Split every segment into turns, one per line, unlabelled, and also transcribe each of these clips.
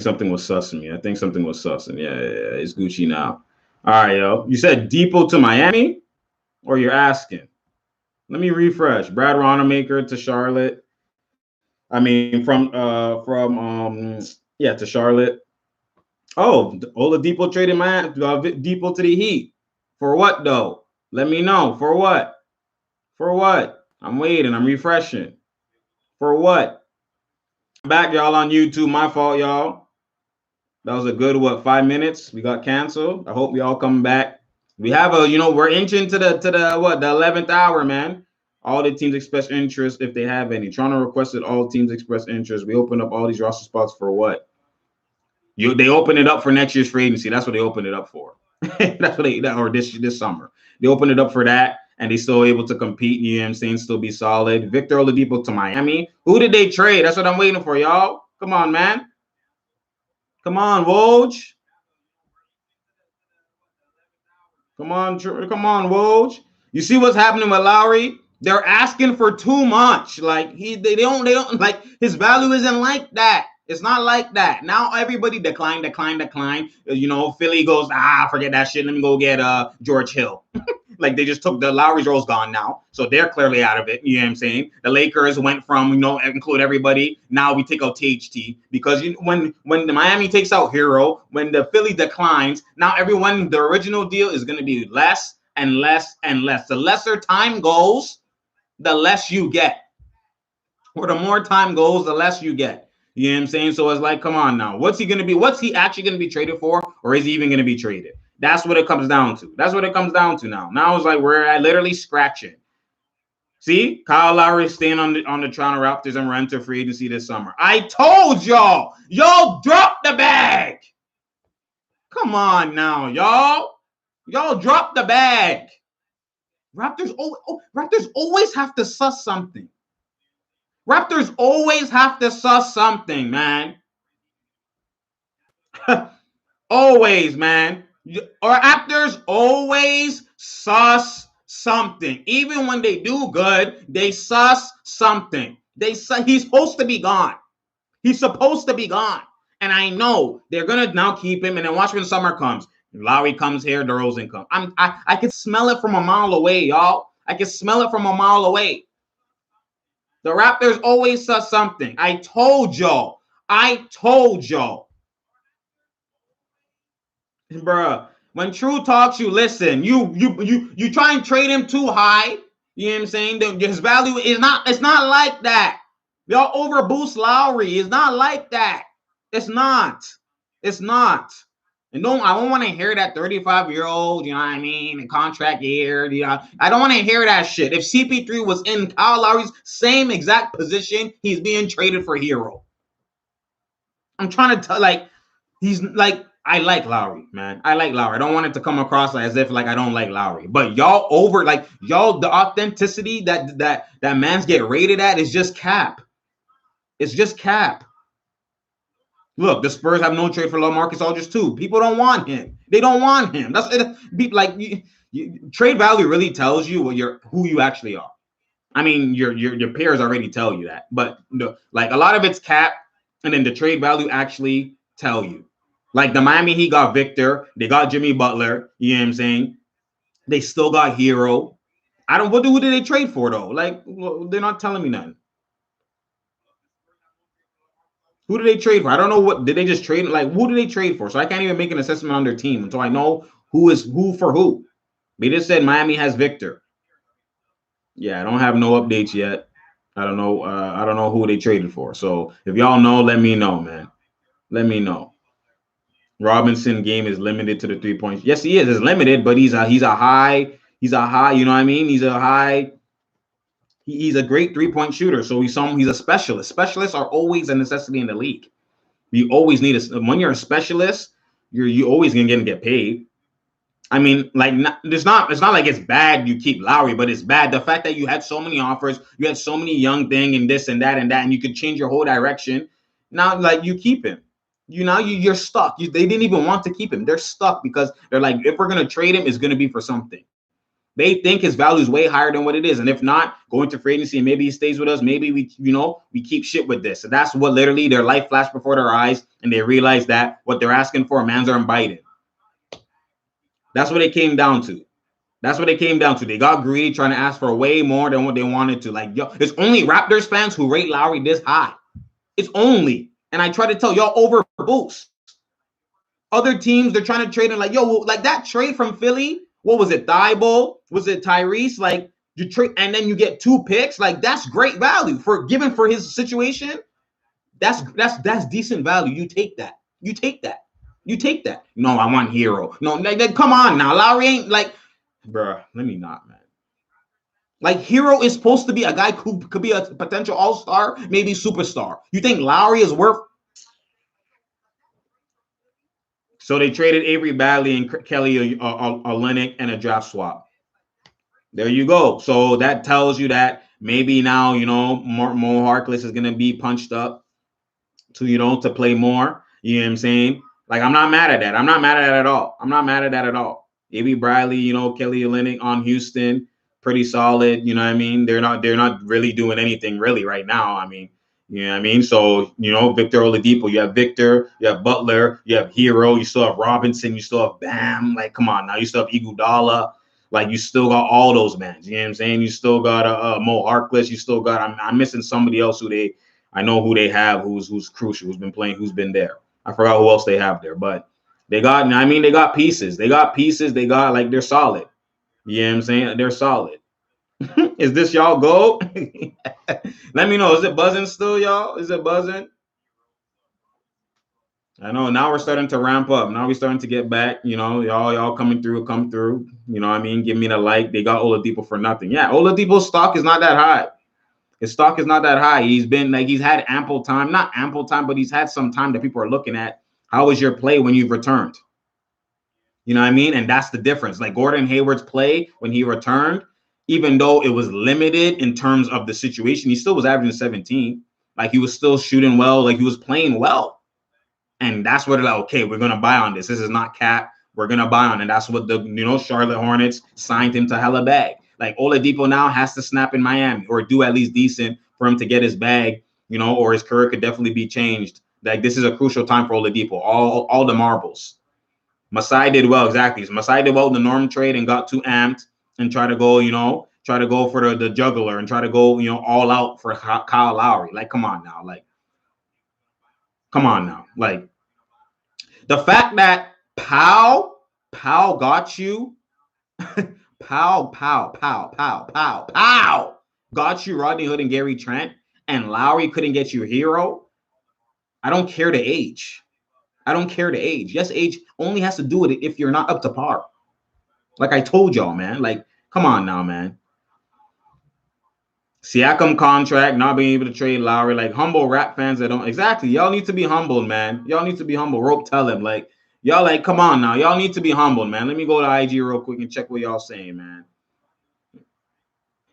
something was sussing me. I think something was sussing. Yeah. It's Gucci now. All right, yo. You said Depot to Miami, or you're asking? Let me refresh. Brad Wanamaker to Charlotte. I mean, from to Charlotte. Oh, Oladipo traded my Depot to the Heat. For what though? Let me know. For what? For what? I'm waiting. I'm refreshing. For what? I'm back, y'all, on YouTube. My fault, y'all. That was a good 5 minutes. We got canceled. I hope y'all come back. We have we're inching to the 11th hour, man. All the teams express interest if they have any. Toronto requested all teams express interest. We opened up all these roster spots for what? They open it up for next year's free agency. That's what they opened it up for. That's what or this summer. They opened it up for that, and they still able to compete, you know what I'm saying, still be solid. Victor Oladipo to Miami. Who did they trade? That's what I'm waiting for, y'all. Come on, man. Come on, Woj. Come on, Woj. You see what's happening with Lowry? They're asking for too much. Like they don't like his value isn't like that. It's not like that. Now everybody decline. Philly goes, forget that shit. Let me go get George Hill. Like they just took the Lowry's role's gone now. So they're clearly out of it. You know what I'm saying? The Lakers went from, include everybody. Now we take out THT because when the Miami takes out Hero, when the Philly declines, now everyone, the original deal is going to be less and less and less. The lesser time goes, the less you get. Or the more time goes, the less you get. You know what I'm saying? So it's like, come on now. What's he actually going to be traded for? Or is he even going to be traded? That's what it comes down to. That's what it comes down to now. Now it's like we're literally scratching. See, Kyle Lowry staying on the Toronto Raptors and run to free agency this summer. I told y'all. Y'all dropped the bag. Come on now, y'all. Y'all dropped the bag. Raptors always have to suss something. Raptors always have to suss something, man. Always, man. Raptors always suss something. Even when they do good, they suss something. He's supposed to be gone. He's supposed to be gone. And I know they're gonna now keep him. And then watch when summer comes. Lowry comes here, DeRozan comes. I can smell it from a mile away, y'all. I can smell it from a mile away. The Raptors always suss something. I told y'all. Bruh, when True talks, you listen. You try and trade him too high. You know what I'm saying? His value is not. It's not like that. Y'all overboost Lowry. It's not like that. It's not. It's not. And I don't want to hear that 35-year-old. You know what I mean? Contract year. I don't want to hear that shit. If CP3 was in Kyle Lowry's same exact position, he's being traded for Hero. I'm trying to tell, he's like. I like Lowry, man. I like Lowry. I don't want it to come across as if I don't like Lowry. But y'all the authenticity that man's get rated at is just cap. It's just cap. Look, the Spurs have no trade for LaMarcus Aldridge too. People don't want him. They don't want him. That's it. Trade value really tells you who you actually are. I mean, your peers already tell you that, but a lot of it's cap, and then the trade value actually tell you. Like the Miami Heat got Victor. They got Jimmy Butler. You know what I'm saying? They still got Hero. Who did they trade for, though? They're not telling me nothing. Who did they trade for? I don't know what. Did they just trade? Who did they trade for? So I can't even make an assessment on their team until I know who is who for who. They just said Miami has Victor. Yeah, I don't have no updates yet. I don't know. I don't know who they traded for. So if y'all know, let me know, man. Let me know. Robinson game is limited to the 3 points. Yes, he is. It's limited, but he's a high. You know what I mean? He's a high. He's a great 3-point shooter. So he's a specialist. Specialists are always a necessity in the league. You always need when you're a specialist, you always gonna get paid. I mean, it's not like it's bad you keep Lowry, but it's bad the fact that you had so many offers, you had so many young thing and this and that, and you could change your whole direction. Now, you keep him. You're stuck. They didn't even want to keep him. They're stuck because they're like, if we're gonna trade him, it's gonna be for something. They think his value is way higher than what it is. And if not, go into free agency and maybe he stays with us. Maybe we keep shit with this. And that's what literally their life flashed before their eyes. And they realized that what they're asking for, mans aren't biting. That's what it came down to. That's what it came down to. They got greedy, trying to ask for way more than what they wanted to. Like, yo, it's only Raptors fans who rate Lowry this high. It's only. And I try to tell y'all overboost. Other teams, they're trying to trade him like, yo, like that trade from Philly. What was it? Thibault? Was it Tyrese? Like, you trade and then you get 2 picks. Like, that's great value for given for his situation. That's decent value. You take that. You take that. You take that. No, I want Hero. No, like, come on now. Lowry ain't like, bruh, let me not, man. Like, Hero is supposed to be a guy who could be a potential all-star, maybe superstar. You think Lowry is worth? So they traded Avery Bradley and Kelly Olynyk and a draft swap. There you go. So that tells you that maybe now, Mo Harkless is going to be punched up to play more. You know what I'm saying? Like, I'm not mad at that. I'm not mad at that at all. I'm not mad at that at all. Avery Bradley, Kelly Olynyk on Houston, pretty solid. You know what I mean? They're not really doing anything really right now. I mean, you know what I mean? So, Victor Oladipo, you have Victor, you have Butler, you have Hero, you still have Robinson, you still have Bam. Like, come on now, you still have Iguodala. Like, you still got all those men. You know what I'm saying? You still got Mo Harkless. You still got, I'm missing somebody else I know who they have who's crucial, who's been playing, who's been there. I forgot who else they have there, but they got pieces. They got pieces. They got, like, they're solid. You know what I'm saying? They're solid. Is this y'all go? Let me know. Is it buzzing still, y'all? Is it buzzing? I know now we're starting to ramp up. Now we're starting to get back. Y'all coming through, come through. You know what I mean? Give me the like. They got Oladipo for nothing. Yeah, Oladipo's stock is not that high. His stock is not that high. He's had ample time, not ample time, but he's had some time that people are looking at. How was your play when you've returned? You know what I mean? And that's the difference. Like, Gordon Hayward's play when he returned, even though it was limited in terms of the situation, he still was averaging 17. Like, he was still shooting well. Like, he was playing well. And that's what they're like, okay, we're going to buy on this. This is not cap. We're going to buy on. And that's what the, Charlotte Hornets signed him to hella bag. Like, Oladipo now has to snap in Miami or do at least decent for him to get his bag, or his career could definitely be changed. Like, this is a crucial time for Oladipo. All the marbles. Masai did well, exactly. So Masai did well in the Norm trade and got too amped and try to go for the juggler and try to go, all out for Kyle Lowry. Like, come on now. Like, come on now. Like, the fact that Powell got you, Powell got you Rodney Hood and Gary Trent, and Lowry couldn't get you Hero. I don't care the age. I don't care the age. Yes, age only has to do with it if you're not up to par. Like I told y'all, man. Like, come on now, man. Siakam contract, not being able to trade Lowry. Like, humble rap fans that don't. Exactly. Y'all need to be humbled, man. Y'all need to be humble. Rope tell him. Like, y'all, like, come on now. Y'all need to be humbled, man. Let me go to IG real quick and check what y'all saying, man.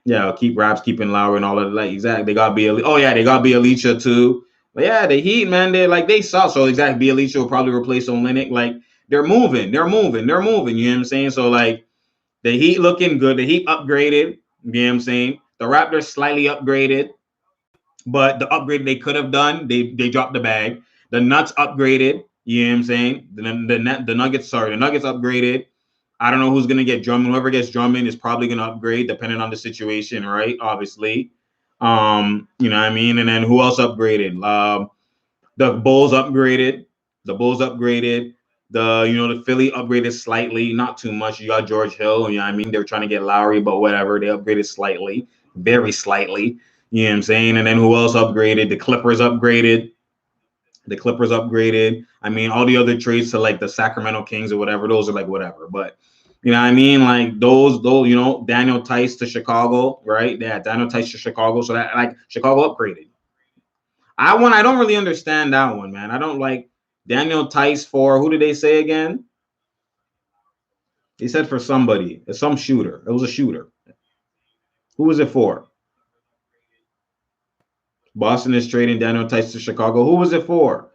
Yeah, keep raps, keeping Lowry and all of that. Like, exactly. They got Bielitsa. Oh, yeah, they got Bielitsa too. But yeah, the Heat, man, they saw. So exactly, Bielitsa will probably replace Olynyk. Like, they're moving. You know what I'm saying? So, like, the Heat looking good. The Heat upgraded. You know what I'm saying? The Raptors slightly upgraded, but the upgrade they could have done, they dropped the bag. The Nuts upgraded. You know what I'm saying? The Nuggets upgraded. I don't know who's going to get Drummond. Whoever gets Drummond is probably going to upgrade depending on the situation, right? Obviously. You know what I mean? And then who else upgraded? The Bulls upgraded. The Philly upgraded slightly, not too much. You got George Hill. You know what I mean? They were trying to get Lowry, but whatever. They upgraded slightly, very slightly. You know what I'm saying? And then who else upgraded? The Clippers upgraded. I mean, all the other trades to, like, the Sacramento Kings or whatever, those are like whatever. But you know what I mean? Like, those, Daniel Tice to Chicago, right? Yeah, Daniel Tice to Chicago. So that, like, Chicago upgraded. I don't really understand that one, man. I don't like Daniel Tice for, who did they say again? They said for somebody. It's some shooter. It was a shooter. Who was it for? Boston is trading Daniel Tice to Chicago. Who was it for?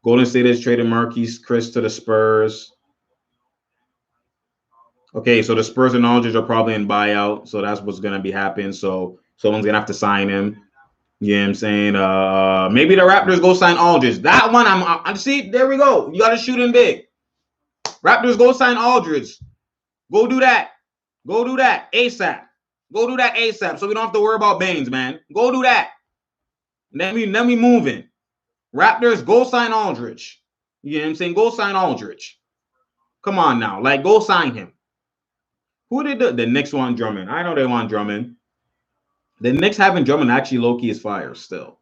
Golden State is trading Marquise Chris to the Spurs. Okay, so the Spurs and Aldridge are probably in buyout, so that's what's gonna be happening. So someone's gonna have to sign him. You know what I'm saying? Maybe the Raptors go sign Aldridge. That one, I'm see. There we go. You got to shoot him big. Raptors go sign Aldridge. Go do that. Go do that ASAP. Go do that ASAP, so we don't have to worry about Baines, man. Go do that. Let me move in. Raptors go sign Aldridge. You know what I'm saying? Go sign Aldridge. Come on now, like go sign him. Who did the Knicks want Drummond? I know they want Drummond. The Knicks having Drummond actually low-key is fire still.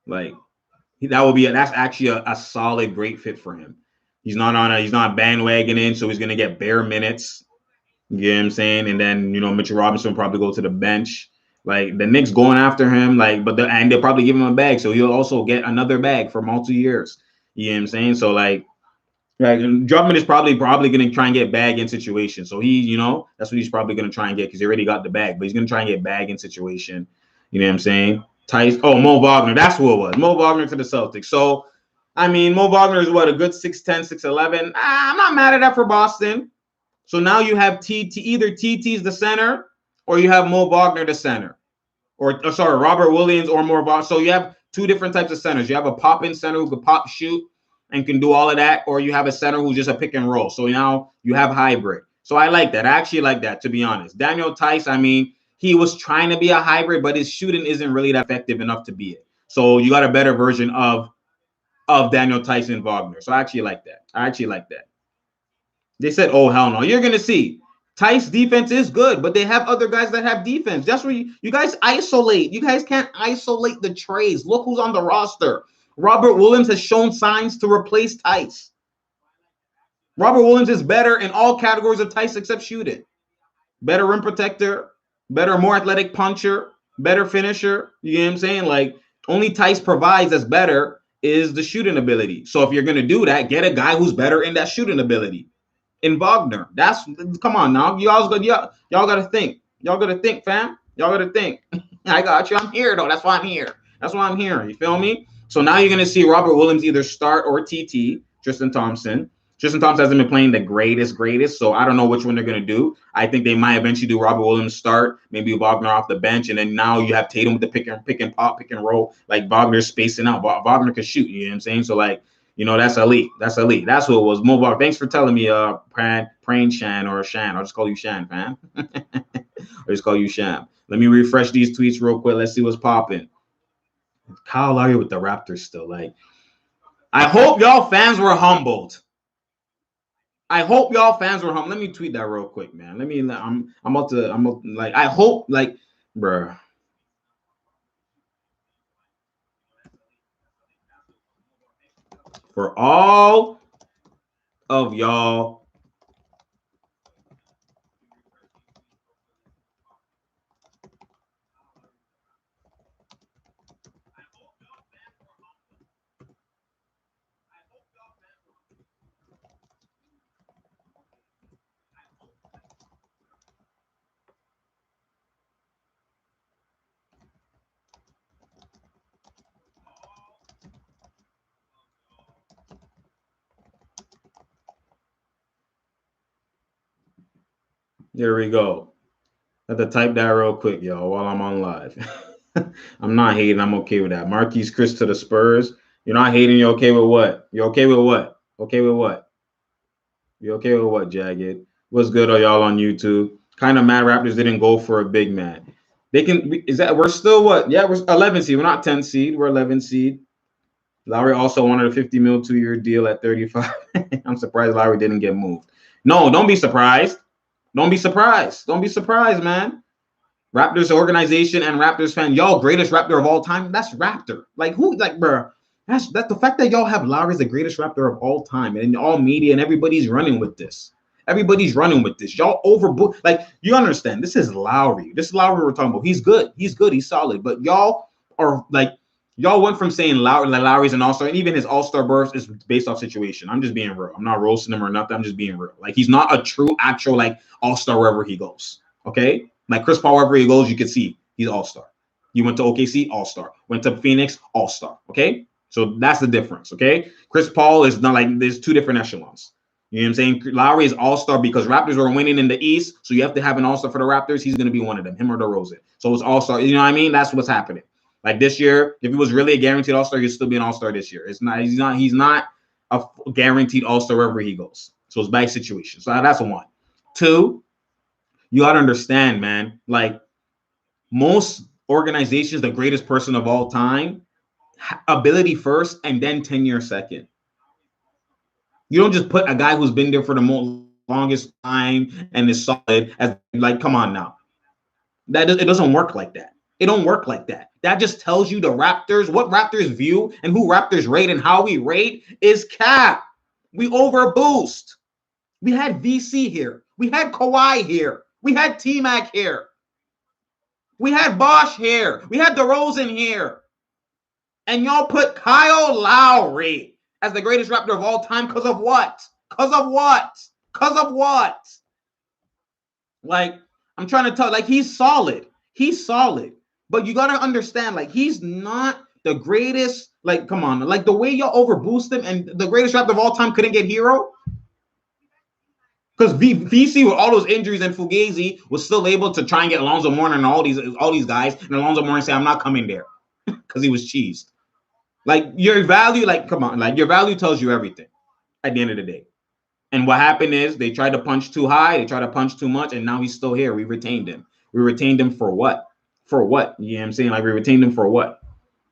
Like that would be that's actually a solid, great fit for him. He's not bandwagoning, so he's gonna get bare minutes. You know what I'm saying? And then Mitchell Robinson will probably go to the bench. Like the Knicks going after him, and they'll probably give him a bag, so he'll also get another bag for multi years. You know what I'm saying? So like Drummond is probably going to try and get bag in situation. So that's what he's probably going to try and get because he already got the bag, but he's going to try and get bag in situation. You know what I'm saying? Mo Wagner. That's who it was. Mo Wagner to the Celtics. So, I mean, Mo Wagner is what, a good 6'10", 6'11". I'm not mad at that for Boston. So now you have either TT's the center or you have Mo Wagner the center. Or sorry, Robert Williams or Mo Wagner. So you have two different types of centers. You have a pop-in center who could pop, shoot, and can do all of that, or you have a center who's just a pick and roll. So now you have hybrid. So I like that. I actually like that, to be honest. Daniel Theis, I mean, he was trying to be a hybrid, but his shooting isn't really that effective enough to be it. So you got a better version of Daniel Theis and Wagner. So I actually like that. They said, oh, hell no. You're going to see. Theis defense is good, but they have other guys that have defense. That's where you guys isolate. You guys can't isolate the trades. Look who's on the roster. Robert Williams has shown signs to replace Theis. Robert Williams is better in all categories of Theis except shooting. Better rim protector, better, more athletic puncher, better finisher. You know what I'm saying? Like, only Theis provides that's better is the shooting ability. So if you're going to do that, get a guy who's better in that shooting ability. In Wagner. Come on now. Y'all got to think. Y'all got to think, fam. Y'all got to think. I got you. I'm here, though. That's why I'm here. You feel me? So now you're going to see Robert Williams either start or TT, Tristan Thompson. Tristan Thompson hasn't been playing the greatest, so I don't know which one they're going to do. I think they might eventually do Robert Williams start, maybe Wagner off the bench, and then now you have Tatum with the pick and pop, pick and roll. Like Wagner's spacing out. Wagner can shoot, you know what I'm saying? So, like, that's elite. That's who it was. Mo, thanks for telling me, Prain Shan or Shan. I'll just call you Shan, fam. I'll just call you Sham. Let me refresh these tweets real quick. Let's see what's popping. Kyle Lowry with the Raptors still. Like, I hope y'all fans were humbled. Let me tweet that real quick, man. I'm about to, like, I hope, like, bruh. For all of y'all There we go. I have to type that real quick, y'all, while I'm on live. I'm not hating. I'm okay with that. Marquise Chris to the Spurs. You're not hating. You're okay with what? You're okay with what? Okay with what? You okay with what, Jagged? What's good, are y'all on YouTube? Kind of mad Raptors didn't go for a big man. They can. Is that we're still what? Yeah, we're 11 seed. We're not 10 seed. We're 11 seed. Lowry also wanted a 50 mil 2-year deal at 35. I'm surprised Lowry didn't get moved. No, don't be surprised. Don't be surprised, man. Raptors organization and Raptors fan, y'all greatest Raptor of all time. That's Raptor. Like who? Like, bro. That's the fact that y'all have Lowry as the greatest Raptor of all time, and all media and everybody's running with this. Y'all overbook. Like, you understand? This is Lowry. This is Lowry we're talking about. He's good. He's solid. But y'all are like, y'all went from saying Lowry's an all-star, and even his all-star burst is based off situation. I'm just being real. I'm not roasting him or nothing. I'm just being real. Like, he's not a true, actual, like, all-star wherever he goes. Okay? Like Chris Paul, wherever he goes, you can see he's all-star. You went to OKC, all-star. Went to Phoenix, all-star. Okay? So that's the difference. Okay? Chris Paul is not like, there's two different echelons. You know what I'm saying? Lowry is all-star because Raptors are winning in the East, so you have to have an all-star for the Raptors. He's going to be one of them, him or DeRozan. So it's all-star. You know what I mean? That's what's happening. Like this year, if he was really a guaranteed all-star, he'd still be an all-star this year. It's not. He's not a guaranteed all-star wherever he goes. So it's bad situation. So that's one. Two, you got to understand, man. Like most organizations, the greatest person of all time, ability first and then tenure second. You don't just put a guy who's been there for the longest time and is solid as like, come on now. It doesn't work like that. It don't work like that. That just tells you the Raptors, what Raptors view and who Raptors rate and how we rate is cap. We overboost. We had VC here. We had Kawhi here. We had T-Mac here. We had Bosch here. We had DeRozan here. And y'all put Kyle Lowry as the greatest Raptor of all time because of what? Because of what? Because of what? Like, I'm trying to tell, like, he's solid. He's solid. But you got to understand, like, he's not the greatest. Like, come on. Like, the way y'all overboost him and the greatest Raptor of all time couldn't get hero. Because VC with all those injuries and Fugazi was still able to try and get Alonzo Mourning and all these guys. And Alonzo Mourning said, I'm not coming there because he was cheesed. Like, your value, like, come on. Like, your value tells you everything at the end of the day. And what happened is they tried to punch too high. They tried to punch too much. And now he's still here. We retained him. We retained him for what? For what? You know what I'm saying? Like, we retained him for what?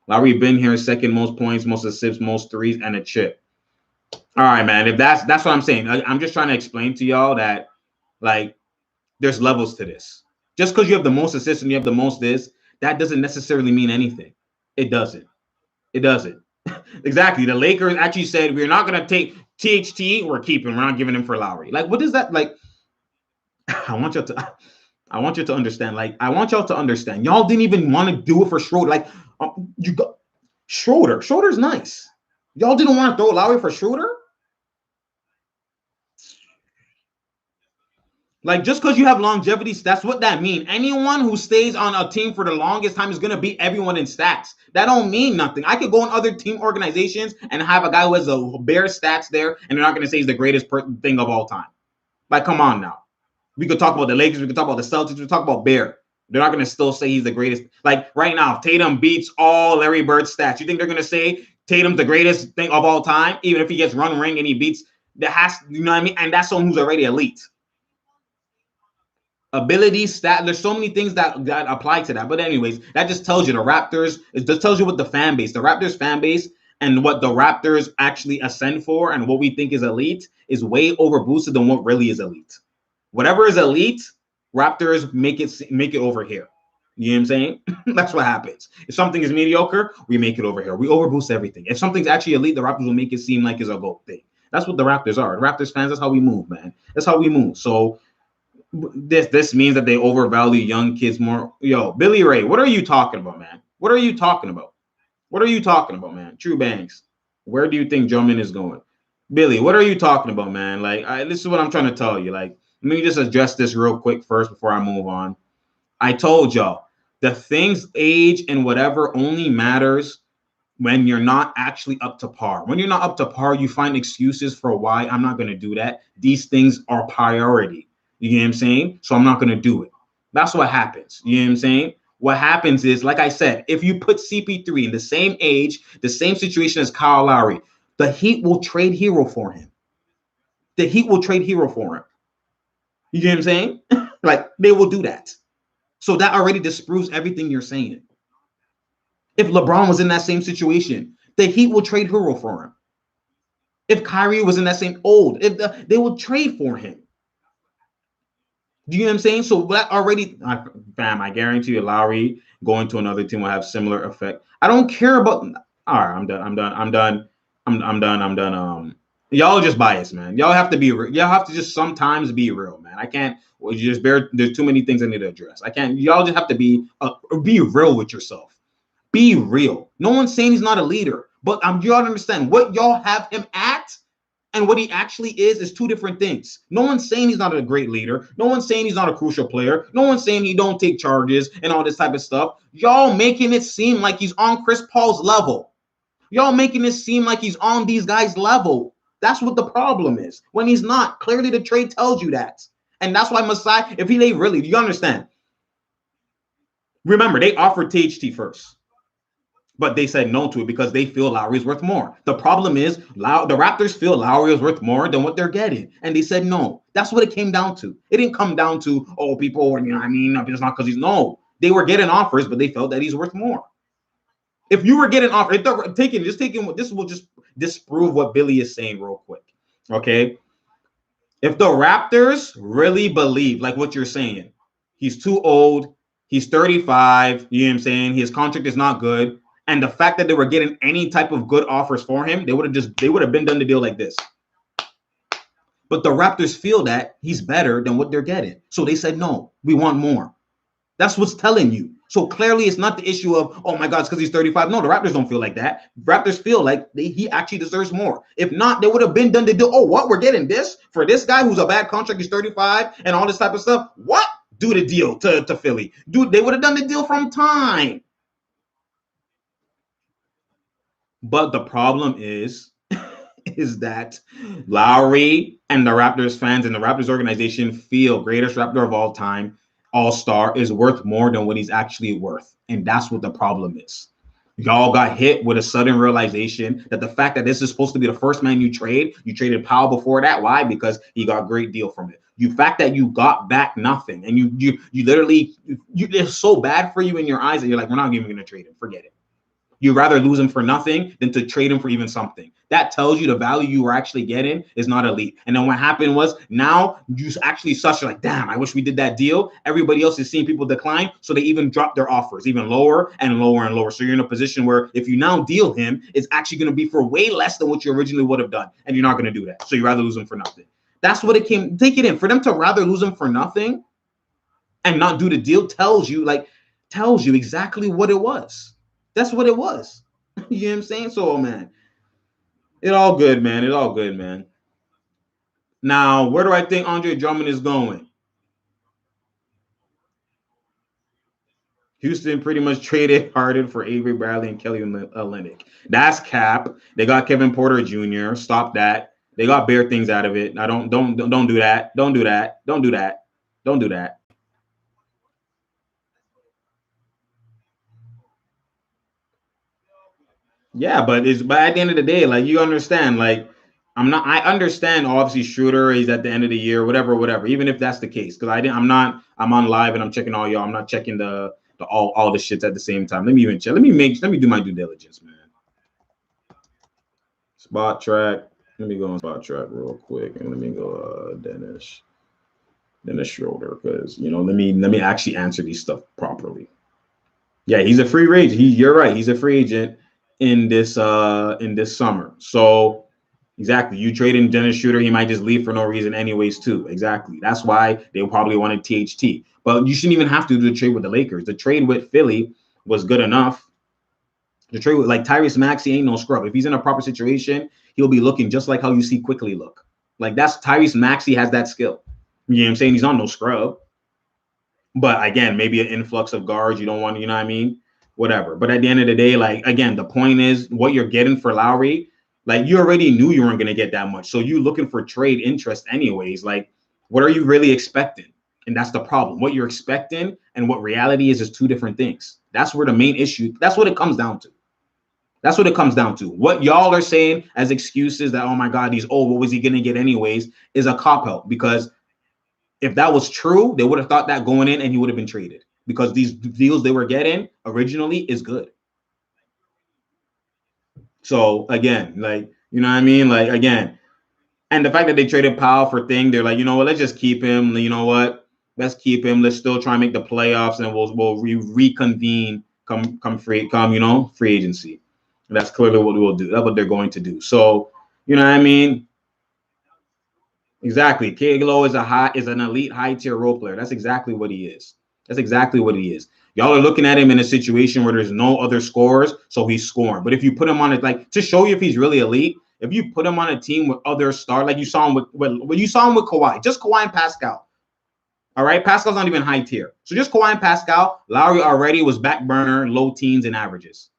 Lowry been here, second most points, most assists, most threes, and a chip. All right, man. If that's what I'm saying. I'm just trying to explain to y'all that, like, there's levels to this. Just because you have the most assists and you have the most this, that doesn't necessarily mean anything. It doesn't. It doesn't. Exactly. The Lakers actually said, we're not going to take THT. We're keeping. We're not giving him for Lowry. Like, what is that? Like, I want you to understand. Like, I want y'all to understand. Y'all didn't even want to do it for Schroeder. Like, you got Schroeder. Schroeder's nice. Y'all didn't want to throw Lowry for Schroeder? Like, just because you have longevity, that's what that means. Anyone who stays on a team for the longest time is going to beat everyone in stats. That don't mean nothing. I could go in other team organizations and have a guy who has a bare stats there, and they're not going to say he's the greatest thing of all time. Like, come on now. We could talk about the Lakers. We could talk about the Celtics. We could talk about Bear. They're not going to still say he's the greatest. Like, right now, Tatum beats all Larry Bird's stats. You think they're going to say Tatum's the greatest thing of all time, even if he gets run ring and he beats you know what I mean? And that's someone who's already elite. Ability, stat, there's so many things that apply to that. But anyways, that just tells you the Raptors, it just tells you what the fan base, the Raptors fan base and what the Raptors actually ascend for and what we think is elite is way overboosted than what really is elite. Whatever is elite, Raptors make it over here. You know what I'm saying? That's what happens. If something is mediocre, we make it over here. We overboost everything. If something's actually elite, the Raptors will make it seem like it's a GOAT thing. That's what the Raptors are. The Raptors fans, that's how we move, man. That's how we move. So this means that they overvalue young kids more. Yo, Billy Ray, what are you talking about, man? What are you talking about? What are you talking about, man? True Banks, where do you think Drummond is going? Billy, what are you talking about, man? Like, this is what I'm trying to tell you. Like, let me just address this real quick first before I move on. I told y'all, the things, age and whatever only matters when you're not actually up to par. When you're not up to par, you find excuses for why I'm not going to do that. These things are priority. You know what I'm saying? So I'm not going to do it. That's what happens. You know what I'm saying? What happens is, like I said, if you put CP3 in the same age, the same situation as Kyle Lowry, the Heat will trade hero for him. The Heat will trade hero for him. You know what I'm saying? Like, they will do that. So that already disproves everything you're saying. If LeBron was in that same situation, the Heat will trade hero for him. If Kyrie was in that same they will trade for him. Do you know what I'm saying? So that already, fam, I guarantee you Lowry going to another team will have similar effect. I don't care about, all right, I'm done. Y'all just biased, man. Y'all have to be, y'all have to just sometimes be real, man. I can't, there's too many things I need to address. I can't, y'all just have to be real with yourself. Be real. No one's saying he's not a leader, but you ought to understand what y'all have him at and what he actually is two different things. No one's saying he's not a great leader. No one's saying he's not a crucial player. No one's saying he don't take charges and all this type of stuff. Y'all making it seem like he's on Chris Paul's level. Y'all making it seem like he's on these guys' level. That's what the problem is. When he's not, clearly the trade tells you that. And that's why Masai, if they really, do you understand? Remember, they offered THT first, but they said no to it because they feel Lowry's worth more. The problem is the Raptors feel Lowry is worth more than what they're getting, and they said no. That's what it came down to. It didn't come down to, oh, people, you know what I mean, it's not because he's, no. They were getting offers, but they felt that he's worth more. If you were getting offers, this will just disprove what Billy is saying real quick, okay? If the Raptors really believe, like what you're saying, he's too old, he's 35, you know what I'm saying, his contract is not good, and the fact that they were getting any type of good offers for him, they would have been done the deal like this. But the Raptors feel that he's better than what they're getting. So they said, no, we want more. That's what's telling you. So clearly it's not the issue of, oh my God, it's because he's 35. No, the Raptors don't feel like that. Raptors feel like he actually deserves more. If not, they would have been done the deal. Oh, what? We're getting this for this guy who's a bad contract, he's 35 and all this type of stuff. What? Do the deal to Philly. Dude, they would have done the deal from time. But the problem is that Lowry and the Raptors fans and the Raptors organization feel greatest Raptor of all time, all-star, is worth more than what he's actually worth. And that's what the problem is. Y'all got hit with a sudden realization that the fact that this is supposed to be the first man you traded Powell before that. Why? Because he got a great deal from it. The fact that you got back nothing and you literally, it's so bad for you in your eyes that you're like, we're not even going to trade him. Forget it. You'd rather lose him for nothing than to trade him for even something. That tells you the value you were actually getting is not elite. And then what happened was now you actually such like, damn, I wish we did that deal. Everybody else is seeing people decline. So they even drop their offers even lower and lower and lower. So you're in a position where if you now deal him, it's actually going to be for way less than what you originally would have done. And you're not going to do that. So you'd rather lose him for nothing. That's what it came. Take it in. For them to rather lose him for nothing and not do the deal tells you exactly what it was. That's what it was. You know what I'm saying? So, man, it's all good, man. It's all good, man. Now, where do I think Andre Drummond is going? Houston pretty much traded Harden for Avery Bradley and Kelly Olynyk. That's cap. They got Kevin Porter Jr. Stop that. They got bare things out of it. Now, don't do that. Don't do that. Don't do that. Don't do that. Yeah, but at the end of the day, like you understand, like I understand obviously Schroeder is at the end of the year, whatever, even if that's the case. Because I'm on live and I'm checking all y'all. I'm not checking the all the shits at the same time. Let me even check. Let me do my due diligence, man. Spot track. Let me go on spot track real quick and let me go Dennis Schroeder, because let me actually answer these stuff properly. Yeah, he's a free agent. You're right. He's a free agent in this summer. So exactly, you trade in Dennis Schroeder, he might just leave for no reason anyways too. Exactly. That's why they probably wanted THT. But you shouldn't even have to do the trade with the Lakers. The trade with Philly was good enough. The trade with Tyrese Maxey ain't no scrub. If he's in a proper situation, he'll be looking just like how you see Quickly look. Like that's Tyrese Maxey has that skill. You know what I'm saying? He's not no scrub. But again, maybe an influx of guards. You don't want, you know what I mean? Whatever. But at the end of the day, again, the point is what you're getting for Lowry. You already knew you weren't going to get that much. So you looking for trade interest anyways. What are you really expecting? And that's the problem. What you're expecting and what reality is two different things. That's where the main issue, that's what it comes down to. That's what it comes down to. What y'all are saying as excuses that, oh my God, he's old, what was he going to get anyways, is a cop-out. Because if that was true, they would have thought that going in and he would have been traded. Because these deals they were getting originally is good. So again, you know what I mean? Again, and the fact that they traded Powell for thing, they're like, you know what, let's just keep him. You know what? Let's keep him. Let's still try and make the playoffs and we'll reconvene free agency. And that's clearly what we'll do. That's what they're going to do. So, you know what I mean? Exactly. Kaglo is an elite high tier role player. That's exactly what he is. That's exactly what he is. Y'all are looking at him in a situation where there's no other scorers, so he's scoring. But if you put him on it, to show you if he's really elite, if you put him on a team with other stars, like you saw him with Kawhi, just Kawhi and Pascal. All right, Pascal's not even high tier. So just Kawhi and Pascal, Lowry already was back burner, low teens and averages.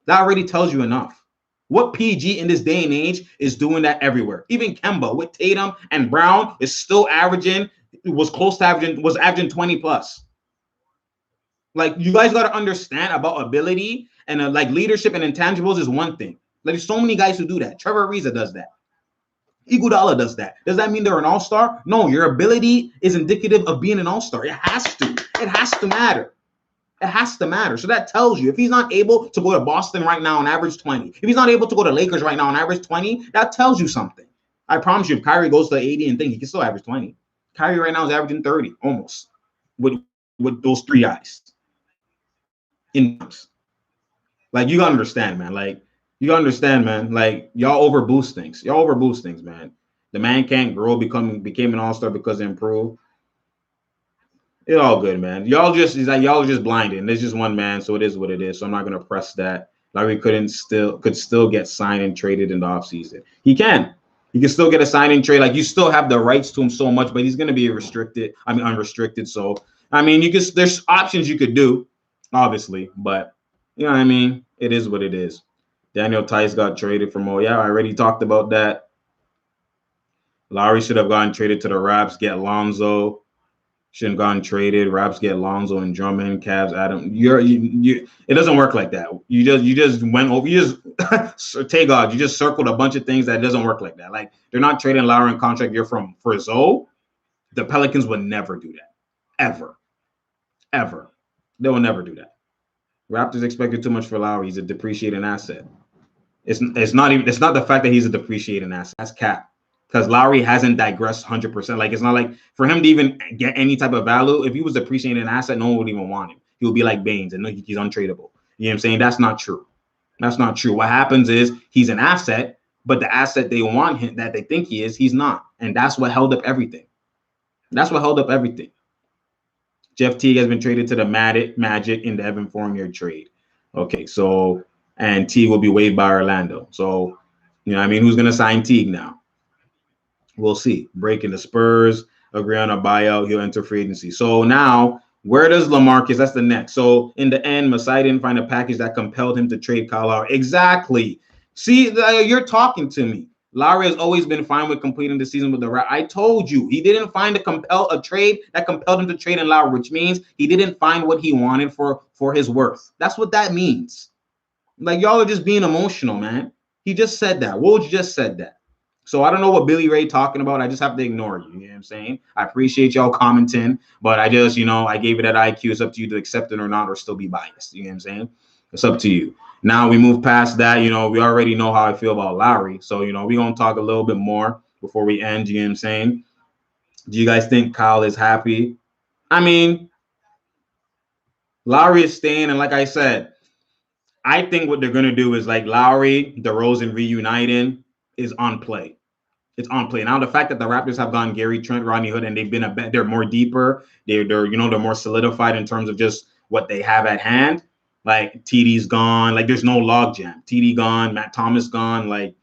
That already tells you enough. What PG in this day and age is doing that everywhere? Even Kemba with Tatum and Brown is still averaging, was averaging 20 plus. Like, you guys got to understand about ability and like leadership and intangibles is one thing. Like, there's so many guys who do that. Trevor Ariza does that. Iguodala does that. Does that mean they're an all-star? No, your ability is indicative of being an all-star. It has to. It has to matter. It has to matter. So that tells you if he's not able to go to Boston right now and average 20, if he's not able to go to Lakers right now and average 20, that tells you something. I promise you, if Kyrie goes to 80 and thing, he can still average 20. Kyrie right now is averaging 30 almost with those three guys. Like, you gotta understand, man. Like, you gotta understand, man. Like, y'all overboost things. Y'all overboost things, man. The man can't grow, became an all-star because of improve. It's all good, man. Y'all are just blinded. And there's just one man, so it is what it is. So I'm not gonna press that. Lowry could still get signed and traded in the offseason. He can still get a signing trade. Like, you still have the rights to him so much, but he's gonna be unrestricted. So I mean, there's options you could do, obviously, but you know what I mean? It is what it is. Daniel Tice got traded from I already talked about that. Lowry should have gotten traded to the Raps, get Lonzo. Shouldn't have gone traded. Raps get Lonzo and Drummond, Cavs, Adam. It doesn't work like that. You just went over. You just you just circled a bunch of things that doesn't work like that. Like, they're not trading Lowry in contract year for Zoe. The Pelicans would never do that. Ever. They will never do that. Raptors expected too much for Lowry. He's a depreciating asset. It's not the fact that he's a depreciating asset. That's cap. Because Lowry hasn't digressed 100%. Like, it's not like for him to even get any type of value. If he was appreciating an asset, no one would even want him. He would be like Baines and he's untradeable. You know what I'm saying? That's not true. That's not true. What happens is he's an asset, but the asset they want him, that they think he is, he's not. And that's what held up everything. Jeff Teague has been traded to the Magic in the Evan Fournier trade. Okay, so, and Teague will be waived by Orlando. So, you know what I mean? Who's going to sign Teague now? We'll see. Breaking the Spurs, agree on a buyout, he'll enter free agency. So now, where does LaMarcus? That's the next. So in the end, Masai didn't find a package that compelled him to trade Kyle Lowry. Exactly. See, you're talking to me. Lowry has always been fine with completing the season with the Raptors. I told you, he didn't find a trade that compelled him to trade in Lowry, which means he didn't find what he wanted for his worth. That's what that means. Like, y'all are just being emotional, man. He just said that. Woj just said that. So I don't know what Billy Ray talking about. I just have to ignore you. You know what I'm saying? I appreciate y'all commenting, but I just, I gave it at IQ. It's up to you to accept it or not, or still be biased. You know what I'm saying? It's up to you. Now we move past that. We already know how I feel about Lowry. So, we're going to talk a little bit more before we end. You know what I'm saying? Do you guys think Kyle is happy? I mean, Lowry is staying. And like I said, I think what they're going to do is, like, Lowry, DeRozan reuniting is on play. It's on play. Now, the fact that the Raptors have gone Gary Trent, Rodney Hood, and they've been they're more deeper. They're more solidified in terms of just what they have at hand. Like, TD's gone. Like, there's no logjam. TD gone. Matt Thomas gone. Like,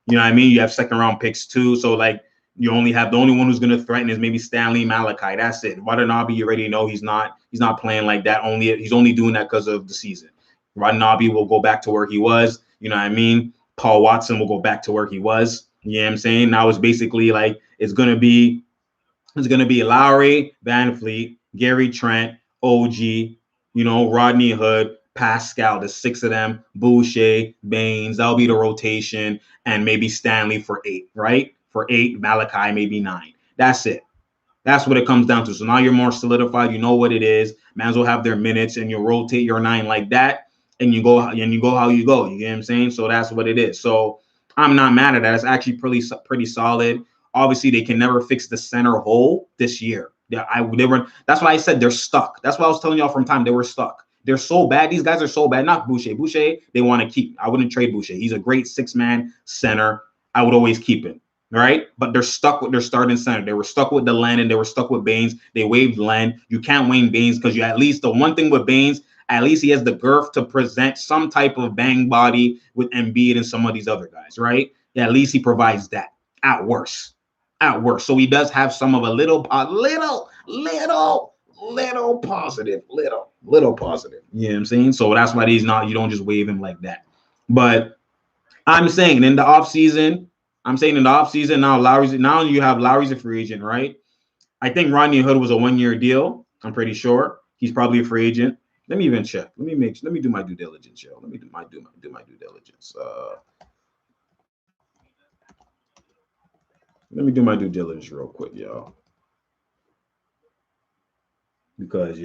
you know what I mean? You have second round picks too. So, like, you only have the only one who's going to threaten is maybe Stanley Malachi. That's it. Watanabe, you already know he's not playing like that. He's only doing that because of the season. Watanabe will go back to where he was. You know what I mean? Paul Watson will go back to where he was. You know what I'm saying? Now it's basically like it's gonna be Lowry, Van Fleet, Gary Trent, OG, Rodney Hood, Pascal, the six of them, Boucher, Baines, that'll be the rotation, and maybe Stanley for 8, right? For 8, Malachi maybe 9. That's it. That's what it comes down to. So now you're more solidified. You know what it is. Mans will have their minutes, and you rotate your 9 like that, and you go how you go. You get what I'm saying? So that's what it is. So I'm not mad at that. It's actually pretty solid. Obviously, they can never fix the center hole this year. That's why I said they're stuck. That's why I was telling y'all from time they were stuck. They're so bad. These guys are so bad. Not Boucher. Boucher, they want to keep. I wouldn't trade Boucher. He's a great 6-man center. I would always keep him. Right? But they're stuck with their starting center. They were stuck with the Len and they were stuck with Baines. They waived Len. You can't waive Baines because the one thing with Baines, at least he has the girth to present some type of bang body with Embiid and some of these other guys, right? Yeah, at least he provides that. At worst. So he does have some of a little positive. Little positive. You know what I'm saying? So that's why you don't just waive him like that. But I'm saying in the offseason, now you have Lowry's a free agent, right? I think Rodney Hood was a 1 year deal. I'm pretty sure he's probably a free agent. Let me even check. Let me do my due diligence, yo. Let me do my due diligence. Let me do my due diligence real quick, yo. Because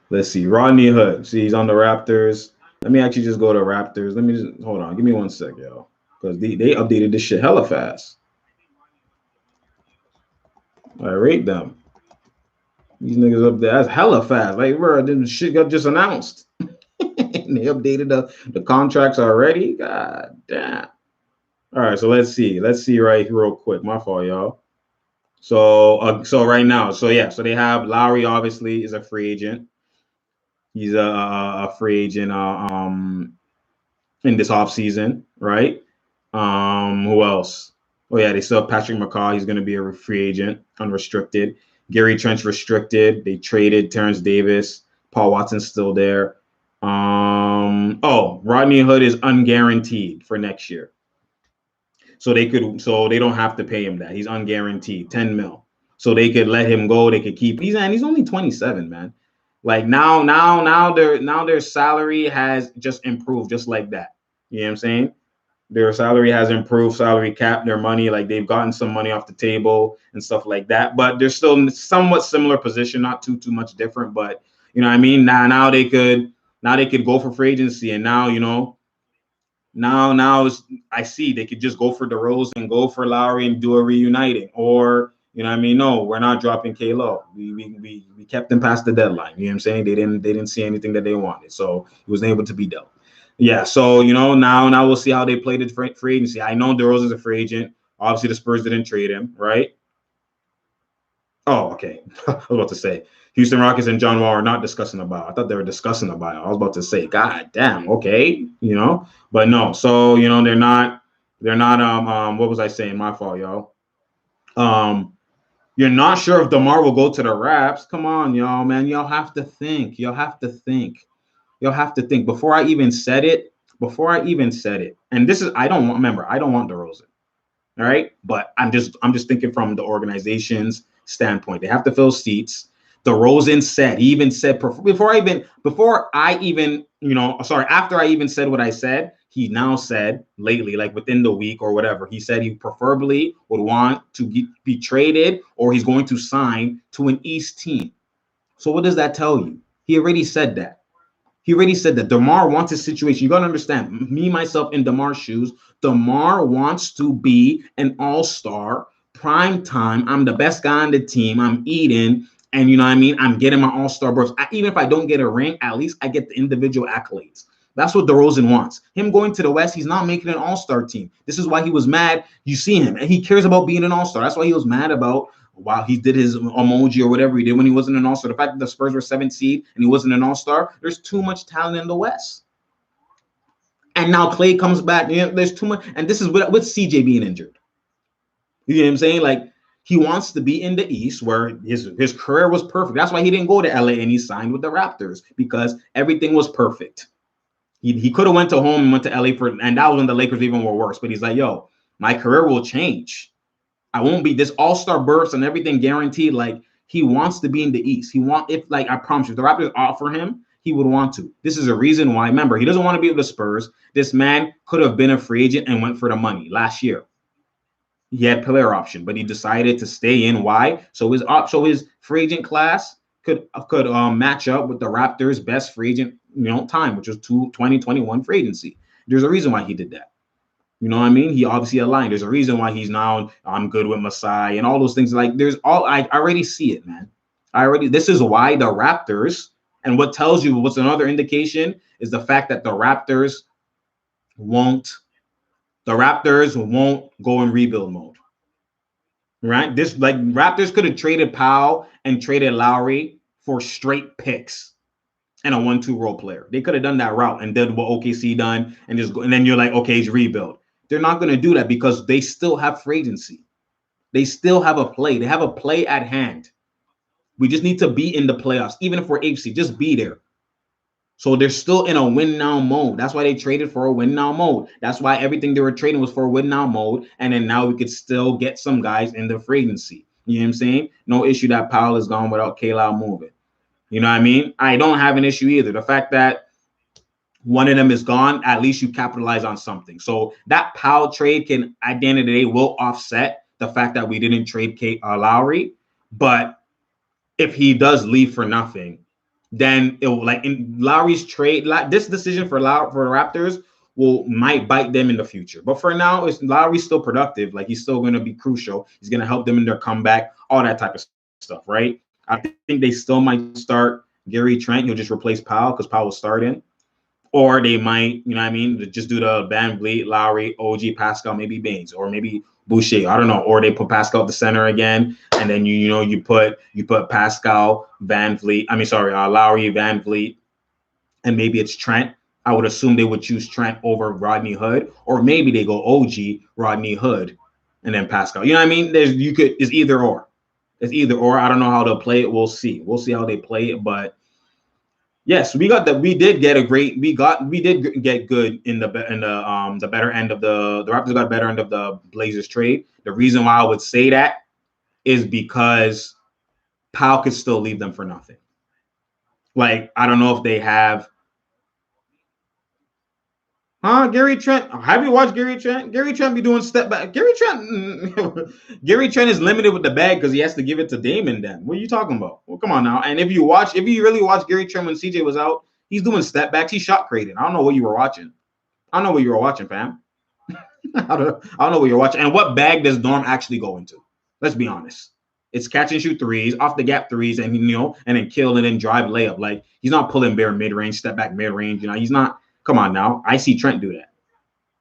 let's see. Rodney Hood. See, he's on the Raptors. Let me actually just go to Raptors. Let me just hold on. Give me 1 sec, yo. Because they updated this shit hella fast. I rate them. These niggas up there, that's hella fast. Like, bro, this shit got just announced. And they updated the contracts already. God damn. All right, so let's see. Let's see right real quick. My fault, y'all. So right now, so they have Lowry. Obviously, is a free agent. He's a free agent. In this offseason, right? Who else? Oh yeah, they still have Patrick McCaw. He's going to be a free agent, unrestricted. Gary Trent's restricted. They traded Terrence Davis. Paul Watson's still there. Rodney Hood is unguaranteed for next year. So they don't have to pay him that. He's unguaranteed, 10 mil. So they could let him go. They could keep. He's only 27, man. Like now their salary has just improved just like that. You know what I'm saying? Their salary has improved, salary cap, their money, like they've gotten some money off the table and stuff like that. But they're still in somewhat similar position, not too much different. But you know what I mean? Now they could go for free agency, and now I see they could just go for DeRozan, go for Lowry, and do a reuniting, or you know what I mean? No, we're not dropping K-Lo. We kept them past the deadline. You know what I'm saying? They didn't see anything that they wanted, so it was able to be dealt. Yeah, so now we'll see how they play the free agency. I know DeRozan's a free agent. Obviously, the Spurs didn't trade him, right? Oh, okay. I was about to say Houston Rockets and John Wall are not discussing about. I thought they were discussing about. I was about to say, God damn, okay, but no. So they're not. They're not. What was I saying? My fault, y'all. You're not sure if DeMar will go to the Raps. Come on, y'all, man. Y'all have to think. Y'all have to think. You'll have to think before I even said it. And this is I don't want DeRozan. All right, but I'm just thinking from the organization's standpoint. They have to fill seats. DeRozan said, he even said after I even said what I said, he now said lately, like within the week or whatever, he said he preferably would want to be traded or he's going to sign to an East team. So what does that tell you? He already said that. DeMar wants a situation. You got to understand, me, myself, in DeMar's shoes, DeMar wants to be an all-star, prime time. I'm the best guy on the team. I'm eating, and you know what I mean? I'm getting my all-star berths. Even if I don't get a ring, at least I get the individual accolades. That's what DeRozan wants. Him going to the West, he's not making an all-star team. This is why he was mad. You see him, and he cares about being an all-star. That's why he was mad about while he did his emoji or whatever he did when he wasn't an all-star. The fact that the Spurs were 7th seed and he wasn't an all-star, there's too much talent in the West. And now Clay comes back. There's too much. And this is with CJ being injured. You know what I'm saying? Like, he wants to be in the East where his career was perfect. That's why he didn't go to LA and he signed with the Raptors, because everything was perfect. He could have went to home and went to LA and that was when the Lakers even were worse. But he's like, yo, my career will change. I won't be this all-star burst and everything guaranteed. Like, he wants to be in the East. I promise you, if the Raptors offer him, he would want to. This is a reason why. Remember, he doesn't want to be with the Spurs. This man could have been a free agent and went for the money last year. He had player option, but he decided to stay in. Why? So his free agent class could match up with the Raptors' best free agent time, which was 2021 free agency. There's a reason why he did that. You know what I mean? He obviously aligned. There's a reason why he's now, I'm good with Masai and all those things. Like, I already see it, man. This is why the Raptors, and what tells you what's another indication is the fact that the Raptors won't go in rebuild mode. Right? Raptors could have traded Powell and traded Lowry for straight picks and a 1-2 role player. They could have done that route and did what OKC done and just go, and then you're like, okay, it's rebuild. They're not going to do that because they still have free agency. They still have a play. They have a play at hand. We just need to be in the playoffs. Even if we're HC, just be there. So they're still in a win now mode. That's why they traded for a win now mode. That's why everything they were trading was for a win now mode. And then now we could still get some guys in the free agency. You know what I'm saying? No issue that Powell is gone without Kayla moving. You know what I mean? I don't have an issue either. The fact that one of them is gone, at least you capitalize on something. So that Powell trade can, at the end of the day, will offset the fact that we didn't trade Lowry. But if he does leave for nothing, then it will, like in Lowry's trade, this decision for the Raptors might bite them in the future. But for now, it's Lowry's still productive. Like he's still going to be crucial. He's going to help them in their comeback, all that type of stuff, right? I think they still might start Gary Trent. He'll just replace Powell because Powell was starting. Or they might, you know what I mean, just do the Van Vliet, Lowry, OG, Pascal, maybe Baines, or maybe Boucher. I don't know. Or they put Pascal at the center again, and then you put Pascal, Van Vliet. Lowry, Van Vliet, and maybe it's Trent. I would assume they would choose Trent over Rodney Hood, or maybe they go OG, Rodney Hood, and then Pascal. You know what I mean? It's either or. It's either or. I don't know how they'll play it. We'll see. We'll see how they play it, but. Yes, we did get good in the better end of the Raptors got better end of the Blazers trade. The reason why I would say that is because Powell could still leave them for nothing. Like, I don't know if they have Gary Trent. Have you watched Gary Trent? Gary Trent be doing step back. Gary Trent is limited with the bag because he has to give it to Damon then. What are you talking about? Well, come on now. And if you really watch Gary Trent when CJ was out, he's doing step backs. He's shot creating. I don't know what you were watching. I don't know what you were watching, fam. I don't know what you're watching. And what bag does Norm actually go into? Let's be honest. It's catch and shoot threes, off the gap threes, and and then kill and then drive layup. Like he's not pulling bare mid range, step back mid range. He's not. Come on now. I see Trent do that.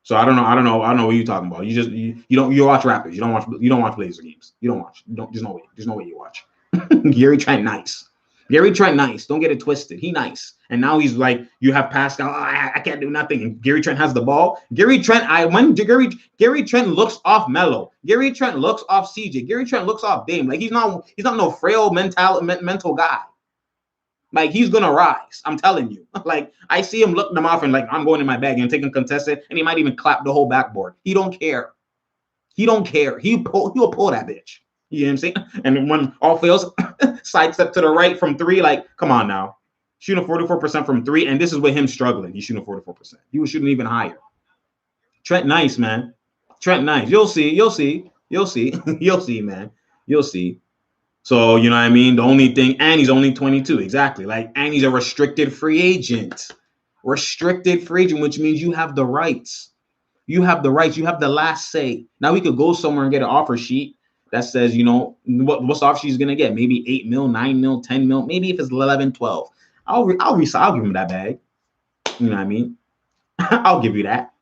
So I don't know what you're talking about. You watch Raptors. You don't watch Blazer games. You don't watch. There's no way you watch. Gary Trent nice. Gary Trent nice. Don't get it twisted. He nice. And now he's like, you have Pascal. I can't do nothing. And Gary Trent has the ball. Gary Trent looks off Melo. Gary Trent looks off CJ. Gary Trent looks off Dame. Like he's not no frail mental guy. Like he's gonna rise. I'm telling you. Like I see him look them off and like I'm going in my bag and taking contested, and he might even clap the whole backboard. He don't care. He'll pull that bitch. You know what I'm saying? And when all fails, sidestep to the right from three. Like, come on now, shooting 44% from three, and this is with him struggling. He's shooting 44%. He was shooting even higher. Trent nice, man. Trent nice. You'll see, man. You'll see. So, you know what I mean? The only thing, and he's only 22. Exactly. Like, and he's a restricted free agent. Which means you have the rights. You have the last say. Now we could go somewhere and get an offer sheet that says, what's the offer sheet he's going to get? Maybe 8 mil, 9 mil, 10 mil. Maybe if it's 11, 12. I'll give him that bag. You know what I mean? I'll give you that.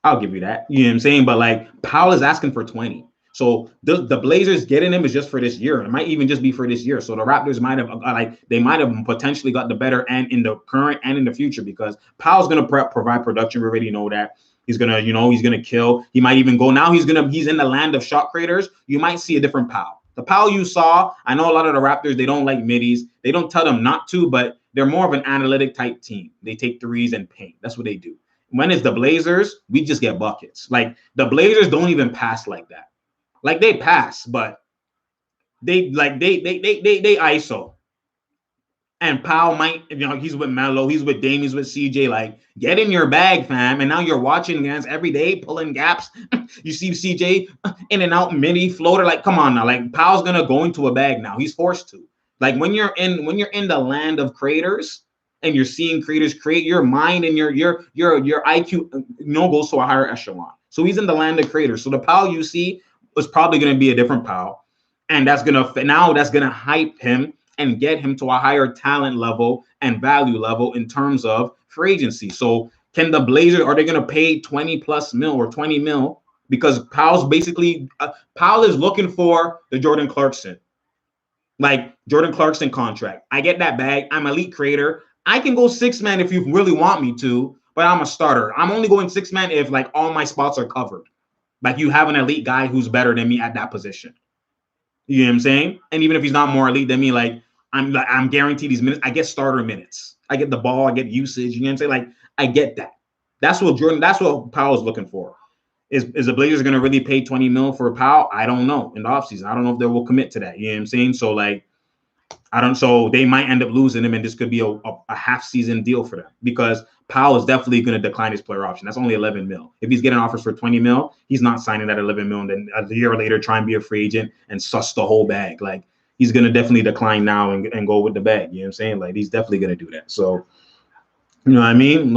You know what I'm saying? But like Powell is asking for 20. So the Blazers getting him is just for this year. It might even just be for this year. So the Raptors might have potentially got the better end in the current and in the future because Powell's going to provide production. We already know that. He's going to kill. He might even go now. He's in the land of shot creators. You might see a different Powell. The Powell you saw, I know a lot of the Raptors, they don't like middies. They don't tell them not to, but they're more of an analytic type team. They take threes and paint. That's what they do. When it's the Blazers, we just get buckets. Like the Blazers don't even pass like that. Like they pass, but they ISO. And Powell might, he's with Melo, he's with Dame, he's with CJ. Like, get in your bag, fam. And now you're watching guys every day pulling gaps. You see CJ in and out, mini floater. Like, come on now. Like, Powell's gonna go into a bag now. He's forced to. Like when you're in the land of creators and you're seeing creators create, your mind and your IQ goes to a higher echelon. So he's in the land of creators. So the Powell you see was probably going to be a different Powell, and that's gonna hype him and get him to a higher talent level and value level in terms of free agency. So can the Blazers, are they going to pay 20 plus mil or 20 mil? Because Powell's basically, Powell is looking for the Jordan Clarkson contract. I get that bag. I'm elite creator. I can go 6-man if you really want me to, but I'm a starter. I'm only going 6-man if like all my spots are covered. Like you have an elite guy who's better than me at that position. You know what I'm saying? And even if he's not more elite than me, like I'm guaranteed these minutes. I get starter minutes. I get the ball. I get usage. You know what I'm saying? Like, I get that. That's what Powell's looking for. Is the Blazers going to really pay 20 mil for Powell? I don't know in the offseason. I don't know if they will commit to that. You know what I'm saying? So, like, so they might end up losing him, and this could be a half season deal for them because Powell is definitely going to decline his player option. That's only 11 mil. If he's getting offers for 20 mil, he's not signing that 11 mil and then a year later try and be a free agent and suss the whole bag. Like, he's going to definitely decline now and go with the bag. You know what I'm saying? Like, he's definitely going to do that. So, you know what I mean?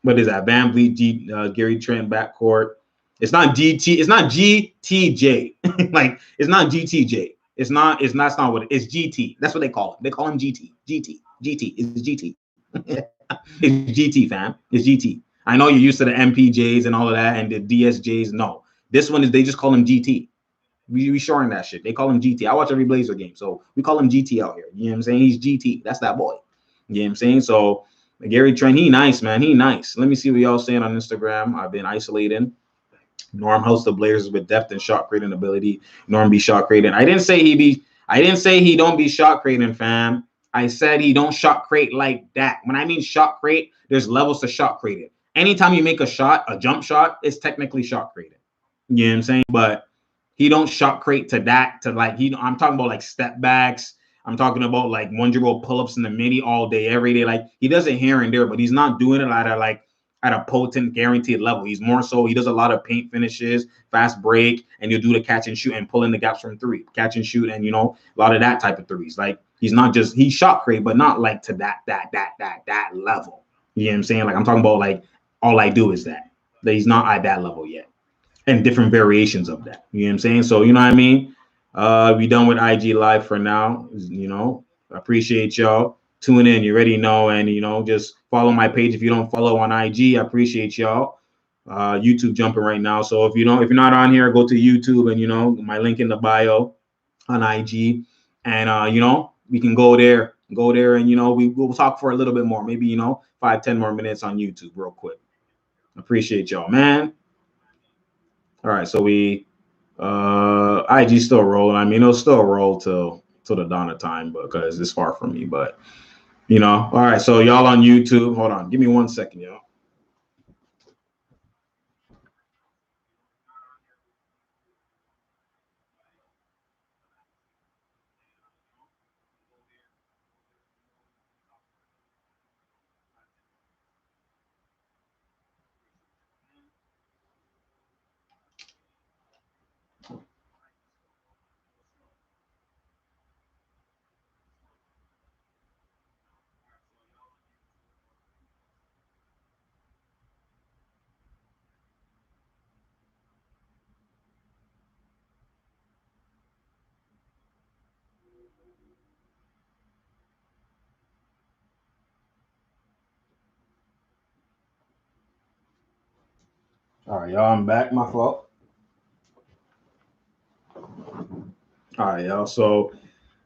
What is that? Van Vliet, Gary Trent backcourt. It's not GT. It's not GTJ. Like, it's not GTJ. It's not what it is. It's GT. That's what they call it. They call him GT. GT. GT. It's GT. It's GT, fam. It's GT. I know you're used to the MPJs and all of that and the DSJs. No. This one is they just call him GT. We shorten that shit. They call him GT. I watch every Blazer game. So we call him GT out here. You know what I'm saying? He's GT. That's that boy. You know what I'm saying? So Gary Trent, he nice, man. He nice. Let me see what y'all saying on Instagram. I've been isolating. Norm helps the Blazers with depth and shot creating ability. Norm be shot creating. I didn't say he don't be shot creating, fam. I said he don't shot create like that. When I mean shot create, there's levels to shot creating. Anytime you make a shot, a jump shot, it's technically shot creating. You know what I'm saying? But he don't shot create to that, to like, I'm talking about like step backs. I'm talking about like 1-dribble pull-ups in the midi all day, every day. Like, he does it here and there, but he's not doing it at a potent, guaranteed level. He's more so, he does a lot of paint finishes, fast break, and you'll do the catch and shoot and pull in the gaps from three, catch and shoot, and, you know, a lot of that type of threes. Like, he's shot create, but not like to that level. You know what I'm saying? Like, I'm talking about like, all I do is that he's not at that level yet, and different variations of that. You know what I'm saying? So, you know what I mean? We done with IG Live for now. You know, I appreciate y'all tuning in. You already know, and you know, just follow my page if you don't follow on IG. I appreciate y'all. YouTube jumping right now, so if you're not on here, go to YouTube, and you know, my link in the bio on IG, and you know, we can go there, and you know, we'll talk for a little bit more, maybe, you know, 5-10 more minutes on YouTube, real quick. Appreciate y'all, man. All right, so IG still rolling. I mean, it'll still roll till the dawn of time, because it's far from me. But you know, all right. So y'all on YouTube, hold on, give me 1 second, y'all. All right, y'all. I'm back. My fault. All right, y'all. So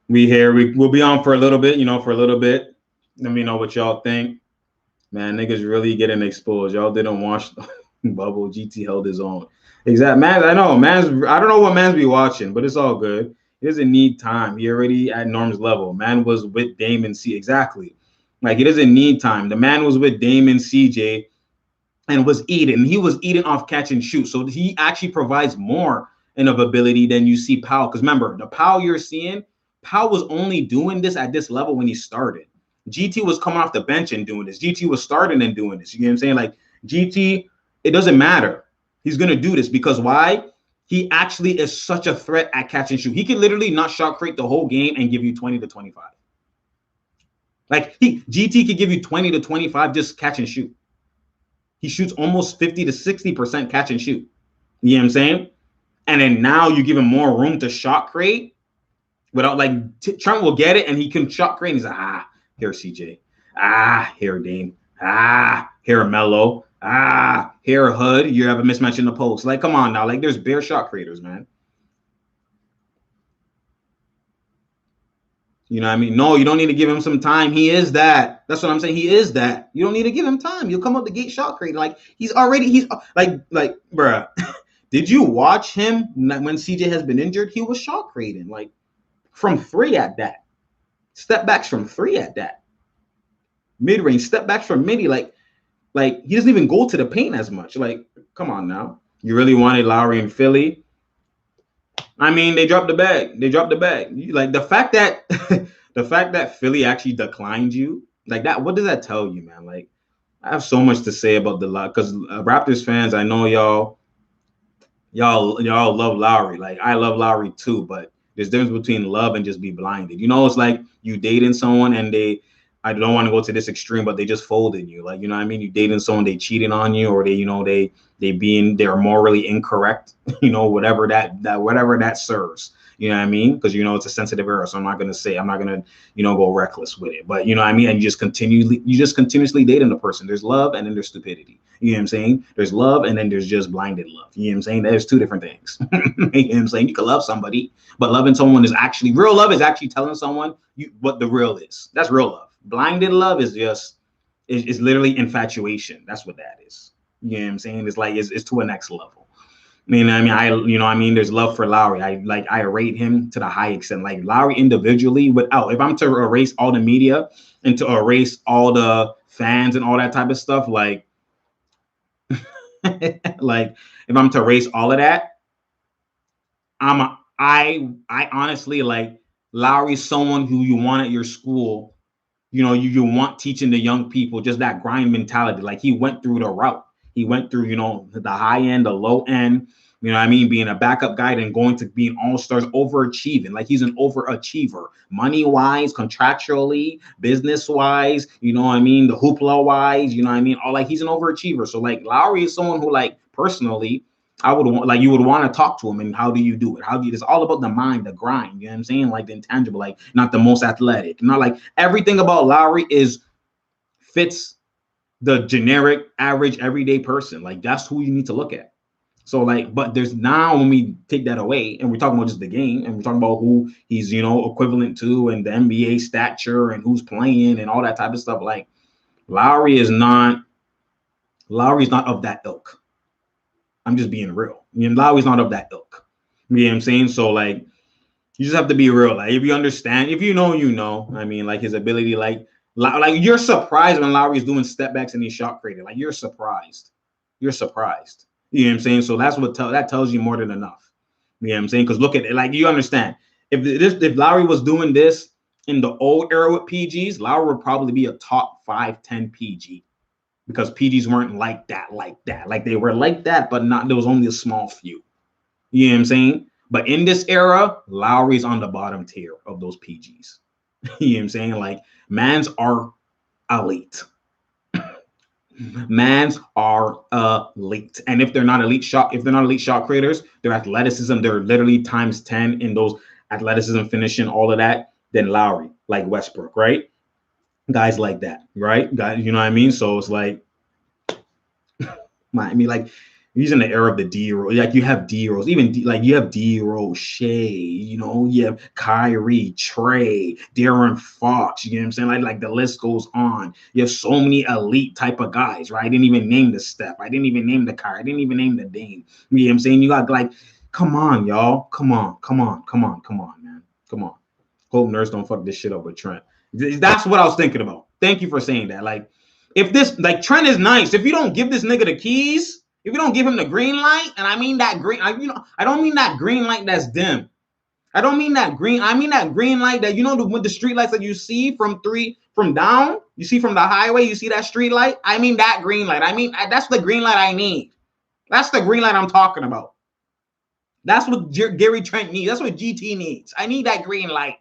we'll be on for a little bit. You know, for a little bit. Let me know what y'all think. Man, niggas really getting exposed. Y'all didn't watch Bubble. GT held his own. Exactly, man. I know, man. I don't know what man's be watching, but it's all good. He doesn't need time. He already at Norm's level. Man was with Dame and C. Exactly. Like, he doesn't need time. The man was with Dame and CJ and was eating. He was eating off catch and shoot. So he actually provides more in of ability than you see Powell. Because remember, the Powell you're seeing, Powell was only doing this at this level when he started. GT was coming off the bench and doing this. GT was starting and doing this. You know what I'm saying? Like, GT, it doesn't matter. He's going to do this because why? He actually is such a threat at catch and shoot. He can literally not shot create the whole game and give you 20 to 25. Like, GT could give you 20 to 25 just catch and shoot. He shoots almost 50 to 60% catch and shoot. You know what I'm saying? And then now you give him more room to shot create without, like, Trent will get it and he can shot create. And he's like, here CJ. Here Dame. Here Melo. Here Hood. You have a mismatch in the post. Like, come on now. Like, there's bare shot creators, man. You know what I mean? No, you don't need to give him some time. He is that. That's what I'm saying. He is that. You don't need to give him time. You'll come up the gate shot creating. Like, he's like, bruh. Did you watch him when CJ has been injured? He was shot creating, like, from 3 at that. Step backs from three at that. Mid-range, step backs from midi. Like he doesn't even go to the paint as much. Like, come on now. You really wanted Lowry in Philly? I mean, they dropped the bag. They dropped the bag. Like the fact that the fact that Philly actually declined you, like that. What does that tell you, man? Like, I have so much to say about the lot because Raptors fans, I know y'all love Lowry. Like I love Lowry too, but there's a difference between love and just be blinded. You know, it's like you dating someone and I don't want to go to this extreme, but they just folded you. Like, you know what I mean? You dating someone, they cheating on you, or they're morally incorrect, whatever that serves. You know what I mean? Because it's a sensitive era, so I'm not gonna go reckless with it. But you know what I mean? And you just continuously dating the person. There's love and then there's stupidity. You know what I'm saying? There's love and then there's just blinded love. You know what I'm saying? There's two different things. You know what I'm saying? You can love somebody, but loving someone is actually real love is actually telling someone what the real is. That's real love. Blinded love is just is literally infatuation. That's what that is. You know what I'm saying? It's like it's to a next level. I mean, there's love for Lowry. I rate him to the high extent. Like Lowry individually, if I'm to erase all the media and to erase all the fans and all that type of stuff, like like if I'm to erase all of that, I honestly like Lowry's someone who you want at your school. You want teaching the young people just that grind mentality. Like he went through the route. He went through, the high end, the low end, being a backup guy and going to being all-stars, overachieving. Like he's an overachiever, money-wise, contractually, business-wise, the hoopla-wise, all like he's an overachiever. So like Lowry is someone who like personally I would want, like, you would want to talk to him. And how do you do it? It's all about the mind, the grind. You know what I'm saying? Like the intangible, like not the most athletic. Not like everything about Lowry fits the generic, average, everyday person. Like that's who you need to look at. So like, but there's now when we take that away and we're talking about just the game and we're talking about who he's, equivalent to and the NBA stature and who's playing and all that type of stuff. Like Lowry's not of that ilk. I'm just being real. Lowry's not of that ilk. You know what I'm saying? So like, you just have to be real. Like if you understand, if you know. I mean, like his ability, like you're surprised when Lowry's doing step backs and he's shot creating. Like you're surprised. You're surprised. You know what I'm saying? So that's that tells you more than enough. You know what I'm saying? Because look at it. Like you understand. If Lowry was doing this in the old era with PGs, Lowry would probably be a top 5-10 PG. Because PGs weren't like that. Like they were like that, but not, there was only a small few. You know what I'm saying? But in this era, Lowry's on the bottom tier of those PGs. You know what I'm saying? Like mans are elite. Mans are elite. And if they're not elite shot creators, their athleticism, they're literally times 10 in those athleticism, finishing, all of that, then Lowry, like Westbrook, right? Guys like that, right? Guys, you know what I mean? So it's like, like he's in the era of the D Rose. Like you have D Rose, even like you have D Rose, Shea, you have Kyrie, Trey, De'Aaron Fox. You know what I'm saying? Like the list goes on. You have so many elite type of guys, right? I didn't even name the Steph. I didn't even name the Kyrie. I didn't even name the Dame. You know what I'm saying? You got like, come on, y'all. Come on, man. Come on. Hope Nurse don't fuck this shit up with Trent. That's what I was thinking about. Thank you for saying that. Like, if this, like, Trent is nice. If you don't give this nigga the keys, if you don't give him the green light, and I mean that green, I don't mean that green light that's dim. I don't mean that green. I mean that green light that, with the street lights that you see from down, you see from the highway, you see that street light. I mean that green light. That's the green light I need. That's the green light I'm talking about. That's what Gary Trent needs. That's what GT needs. I need that green light.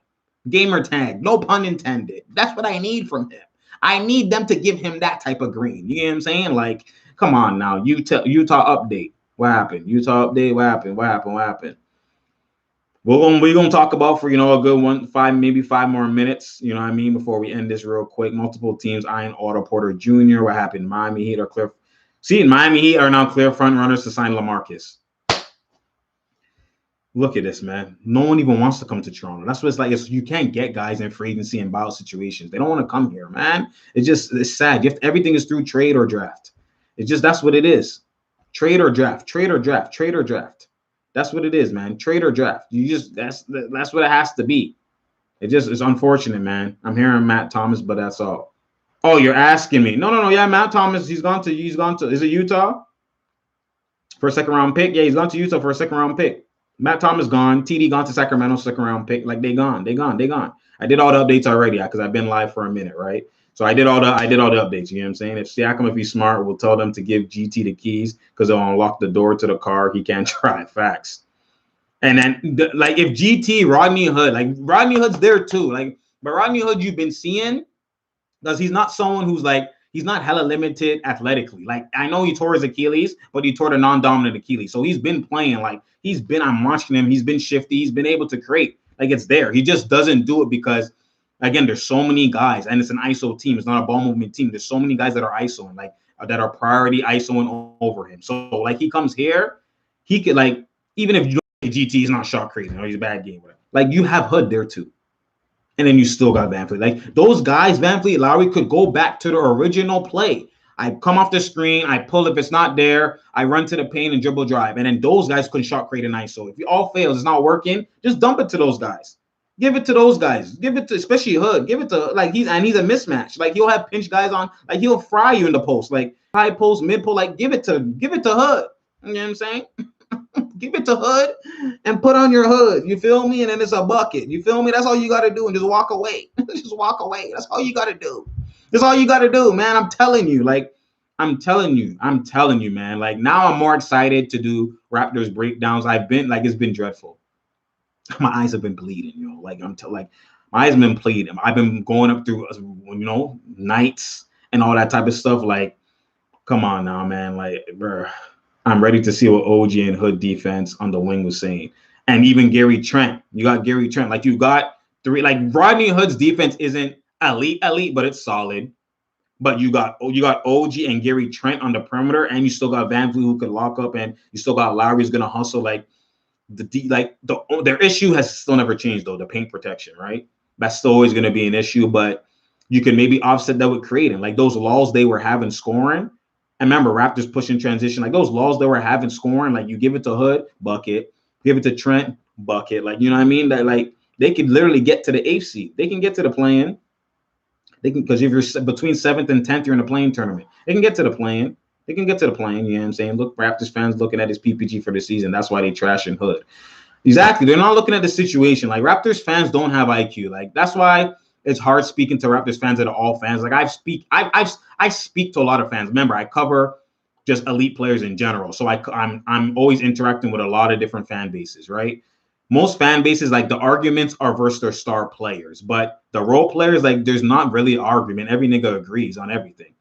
Gamer tag, no pun intended. That's what I need from him. I need them to give him that type of green. You know what I'm saying? Like, come on now. Utah update. What happened? Utah update. What happened? We're gonna talk about for a good maybe 5 more minutes. You know what I mean? Before we end this real quick. Multiple teams eyeing Otto Porter Jr. What happened? Miami Heat are now clear front runners to sign LaMarcus. Look at this, man. No one even wants to come to Toronto. That's what it's like. You can't get guys in free agency and buyout situations. They don't want to come here, man. It's sad. Everything is through trade or draft. That's what it is. Trade or draft. That's what it is, man. Trade or draft. That's what it has to be. It's unfortunate, man. I'm hearing Matt Thomas, but that's all. Oh, you're asking me? No. Yeah, Matt Thomas. He's gone to. Is it Utah for a second round pick? Yeah, he's gone to Utah for a second round pick. Matt Thomas gone. TD gone to Sacramento, second round pick. Like they gone. I did all the updates already because I've been live for a minute, right? So I did all the updates. You know what I'm saying? If Siakam, if he's smart, will tell them to give GT the keys because they'll unlock the door to the car. He can't drive. Facts. And then like if GT Rodney Hood, like Rodney Hood's there too. Like, but Rodney Hood you've been seeing because he's not someone who's like he's not hella limited athletically. Like I know he tore his Achilles, but he tore the non-dominant Achilles. So he's been playing like I'm watching him. He's been shifty. He's been able to create. Like it's there. He just doesn't do it because again, there's so many guys, and it's an ISO team. It's not a ball movement team. There's so many guys that are ISOing, like that are priority ISOing over him. So like he comes here, he could like even if you don't GT is not shot creating or he's a bad game, like you have Hood there too. And then you still got VanVleet. Like those guys, VanVleet, Lowry could go back to the original play. I come off the screen, I pull if it's not there, I run to the paint and dribble drive. And then those guys couldn't shot create an ISO. If it all fails, it's not working, just dump it to those guys. Give it to those guys. Give it to especially Hood. Give it to like he's a mismatch. Like he'll have pinch guys on, like he'll fry you in the post, like high post, mid post, like give it to Hood. You know what I'm saying? Give it to Hood and put on your hood. You feel me? And then it's a bucket. You feel me? That's all you got to do. And just walk away. Just walk away. That's all you got to do. That's all you got to do, man. I'm telling you, man. Like now I'm more excited to do Raptors breakdowns. I've been like, it's been dreadful. My eyes have been bleeding, like my eyes have been bleeding. I've been going up through, nights and all that type of stuff. Like, come on now, man. Like, bro. I'm ready to see what OG and Hood defense on the wing was saying. And even Gary Trent. You got Gary Trent. Like you got three, like Rodney Hood's defense isn't elite, but it's solid. But you got OG and Gary Trent on the perimeter, and you still got VanVleet who could lock up, and you still got Lowry who's gonna hustle. Like their issue has still never changed though, the paint protection, right? That's still always gonna be an issue, but you can maybe offset that with creating. Like those lulls they were having scoring. I remember Raptors pushing transition, like those laws they were having scoring, like you give it to Hood, bucket, give it to Trent, bucket. Like, you know what I mean? That like they could literally get to the 8th seed. They can get to the play-in. They can, because if you're between 7th and 10th, you're in the play-in tournament. They can get to the play-in. You know what I'm saying? Look, Raptors fans looking at his PPG for the season. That's why they trashing Hood. Exactly. They're not looking at the situation. Like Raptors fans don't have IQ. Like that's why it's hard speaking to Raptors fans that are all fans. Like I speak to a lot of fans. Remember, I cover just elite players in general. So I'm always interacting with a lot of different fan bases, right? Most fan bases, like the arguments are versus their star players, but the role players, like there's not really an argument. Every nigga agrees on everything.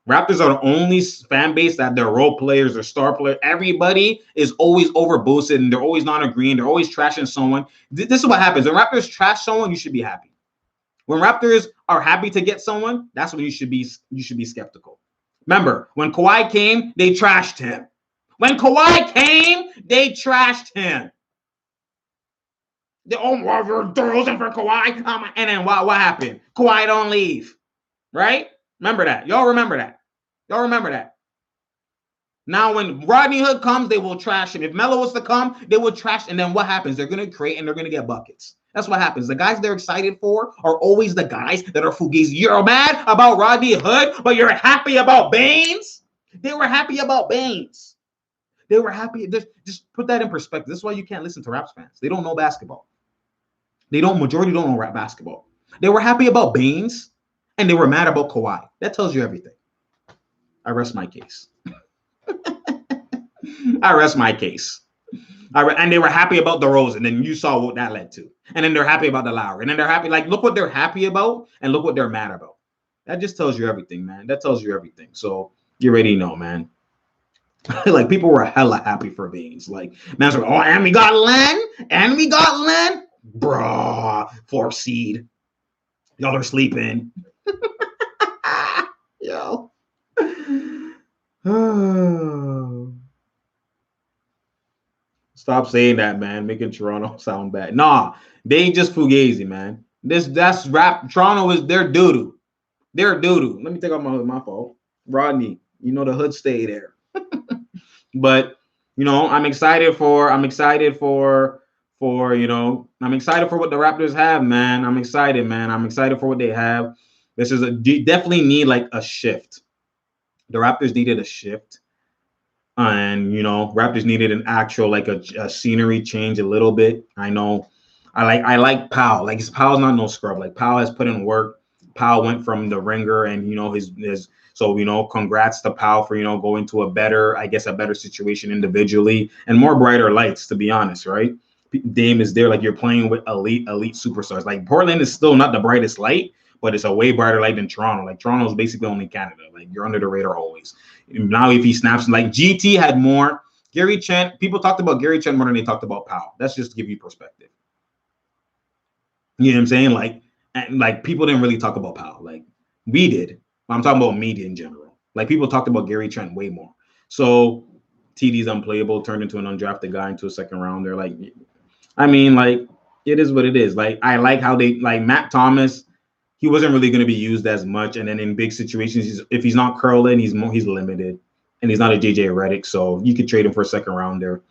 Raptors are the only fan base that their role players or star players, everybody is always over boosted and they're always not agreeing. They're always trashing someone. This is what happens. When Raptors trash someone, you should be happy. When Raptors are happy to get someone, that's when you should be skeptical. Remember, when Kawhi came, they trashed him. When Kawhi came, they trashed him. They're losing for Kawhi. And then what happened? Kawhi don't leave. Right? Remember that. Y'all remember that. Now, when Rodney Hood comes, they will trash him. If Melo was to come, they will trash. And then what happens? They're going to create and they're going to get buckets. That's what happens. The guys they're excited for are always the guys that are fugazi. You're mad about Rodney Hood, but you're happy about Baines? They were happy about Baines. They were happy. Just put that in perspective. This is why you can't listen to Raps fans. They don't know basketball. Majority don't know rap basketball. They were happy about Baines, and they were mad about Kawhi. That tells you everything. I rest my case. And they were happy about the Rose, and then you saw what that led to. And then they're happy about the Lowry. And then they're happy. Like, look what they're happy about, and look what they're mad about. That just tells you everything, man. That tells you everything. So you already know, man. Like, people were hella happy for Baines. Like, man's like, oh, and we got Len. Bruh, 4th seed. Y'all are sleeping. Yo. Stop saying that, man. Making Toronto sound bad. Nah, they just fugazi, man. That's rap. Toronto is their doo-doo. They're doo-doo. Let me take off my fault. Rodney, the Hood stay there. But I'm excited for for, I'm excited for what the Raptors have, man. I'm excited, man. I'm excited for what they have. This is definitely need like a shift. The Raptors needed a shift. And Raptors needed an actual like a scenery change a little bit. I like Powell. Like Powell's not no scrub. Like Powell has put in work. Powell went from the ringer, and his so congrats to Powell for going to a better situation individually and more brighter lights, to be honest, right? Dame is there, like you're playing with elite superstars. Like Portland is still not the brightest light, but it's a way brighter light than Toronto. Like Toronto's basically only Canada. Like you're under the radar always. Now if he snaps, like GT had more. Gary Trent, people talked about Gary Trent more than they talked about Powell. That's just to give you perspective. You know what I'm saying? Like people didn't really talk about Powell. Like we did. I'm talking about media in general. Like people talked about Gary Trent way more. So TD's unplayable, turned into an undrafted guy into a second rounder. Like, like it is what it is. Like I like how they like Matt Thomas. He wasn't really going to be used as much, and then in big situations, if he's not curling, he's limited, and he's not a JJ Redick, so you could trade him for a second rounder.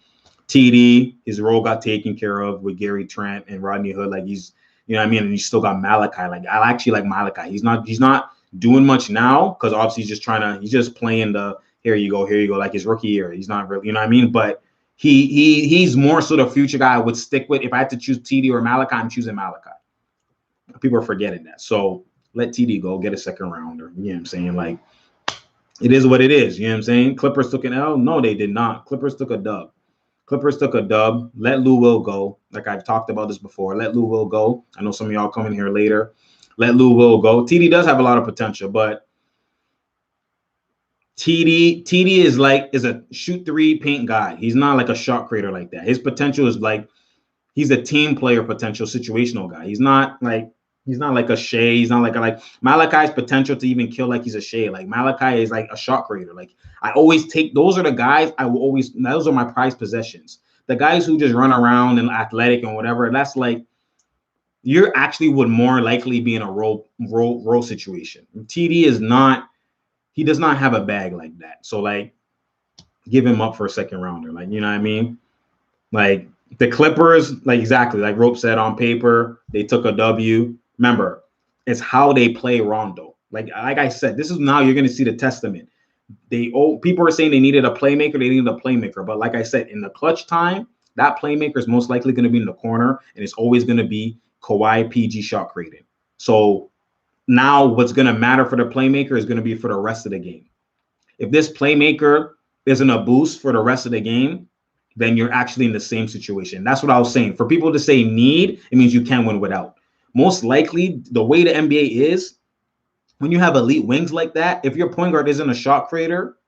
TD, his role got taken care of with Gary Trent and Rodney Hood. Like he's, and you still got Malachi. Like I actually like Malachi. He's not doing much now because obviously he's just playing the here you go like his rookie year. He's not really, but he's more so the future guy I would stick with. If I had to choose TD or Malachi, I'm choosing Malachi. People are forgetting that. So let TD go, get a second rounder. You know what I'm saying? Like, it is what it is. You know what I'm saying? Clippers took an L? No, they did not. Clippers took a dub. Let Lou Will go. Like I've talked about this before. Let Lou Will go. I know some of y'all coming here later. Let Lou Will go. TD does have a lot of potential, but TD is a shoot three paint guy. He's not like a shot creator like that. His potential is like he's a team player potential situational guy. He's not like a Shea. He's not like Malachi's potential to even kill like he's a Shea. Like Malachi is like a shot creator. Like I always take those are the guys those are my prized possessions. The guys who just run around and athletic and whatever, that's like you're actually would more likely be in a role situation. TD is not, he does not have a bag like that. So like give him up for a second rounder. Like, you know what I mean? Like the Clippers, like exactly like Rope said, on paper, they took a W. Remember, it's how they play Rondo. Like I said, this is now you're going to see the testament. People are saying they needed a playmaker. They needed a playmaker. But like I said, in the clutch time, that playmaker is most likely going to be in the corner, and it's always going to be Kawhi PG shot creating. So now what's going to matter for the playmaker is going to be for the rest of the game. If this playmaker isn't a boost for the rest of the game, then you're actually in the same situation. That's what I was saying. For people to say need, it means you can't win without. Most likely, the way the NBA is, when you have elite wings like that, if your point guard isn't a shot creator,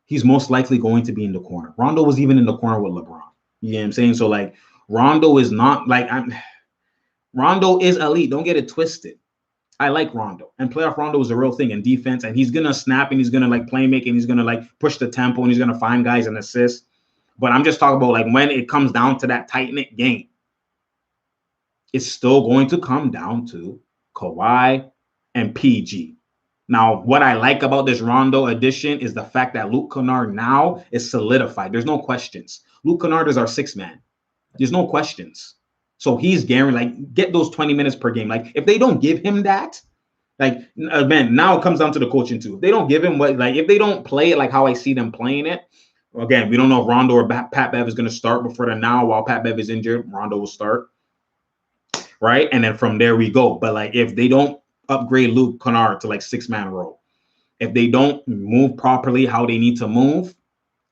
he's most likely going to be in the corner. Rondo was even in the corner with LeBron. You know what I'm saying? So, like, Rondo is not like Rondo is elite. Don't get it twisted. I like Rondo, and playoff Rondo is a real thing in defense, and he's gonna snap and he's gonna like play make and he's gonna like push the tempo and he's gonna find guys and assist. But I'm just talking about like when it comes down to that tight-knit game, it's still going to come down to Kawhi and PG. Now, what I like about this Rondo addition is the fact that Luke Kennard now is solidified. There's no questions. Luke Kennard is our sixth man. There's no questions. So he's guaranteed, like, get those 20 minutes per game. Like, if they don't give him that, like, man, now it comes down to the coaching too. If they don't give him if they don't play it like how I see them playing it, again, we don't know if Rondo or Pat Bev is going to start, but for the now, while Pat Bev is injured, Rondo will start. Right? And then from there we go. But like if they don't upgrade Luke Kennard to like six-man role, if they don't move properly how they need to move,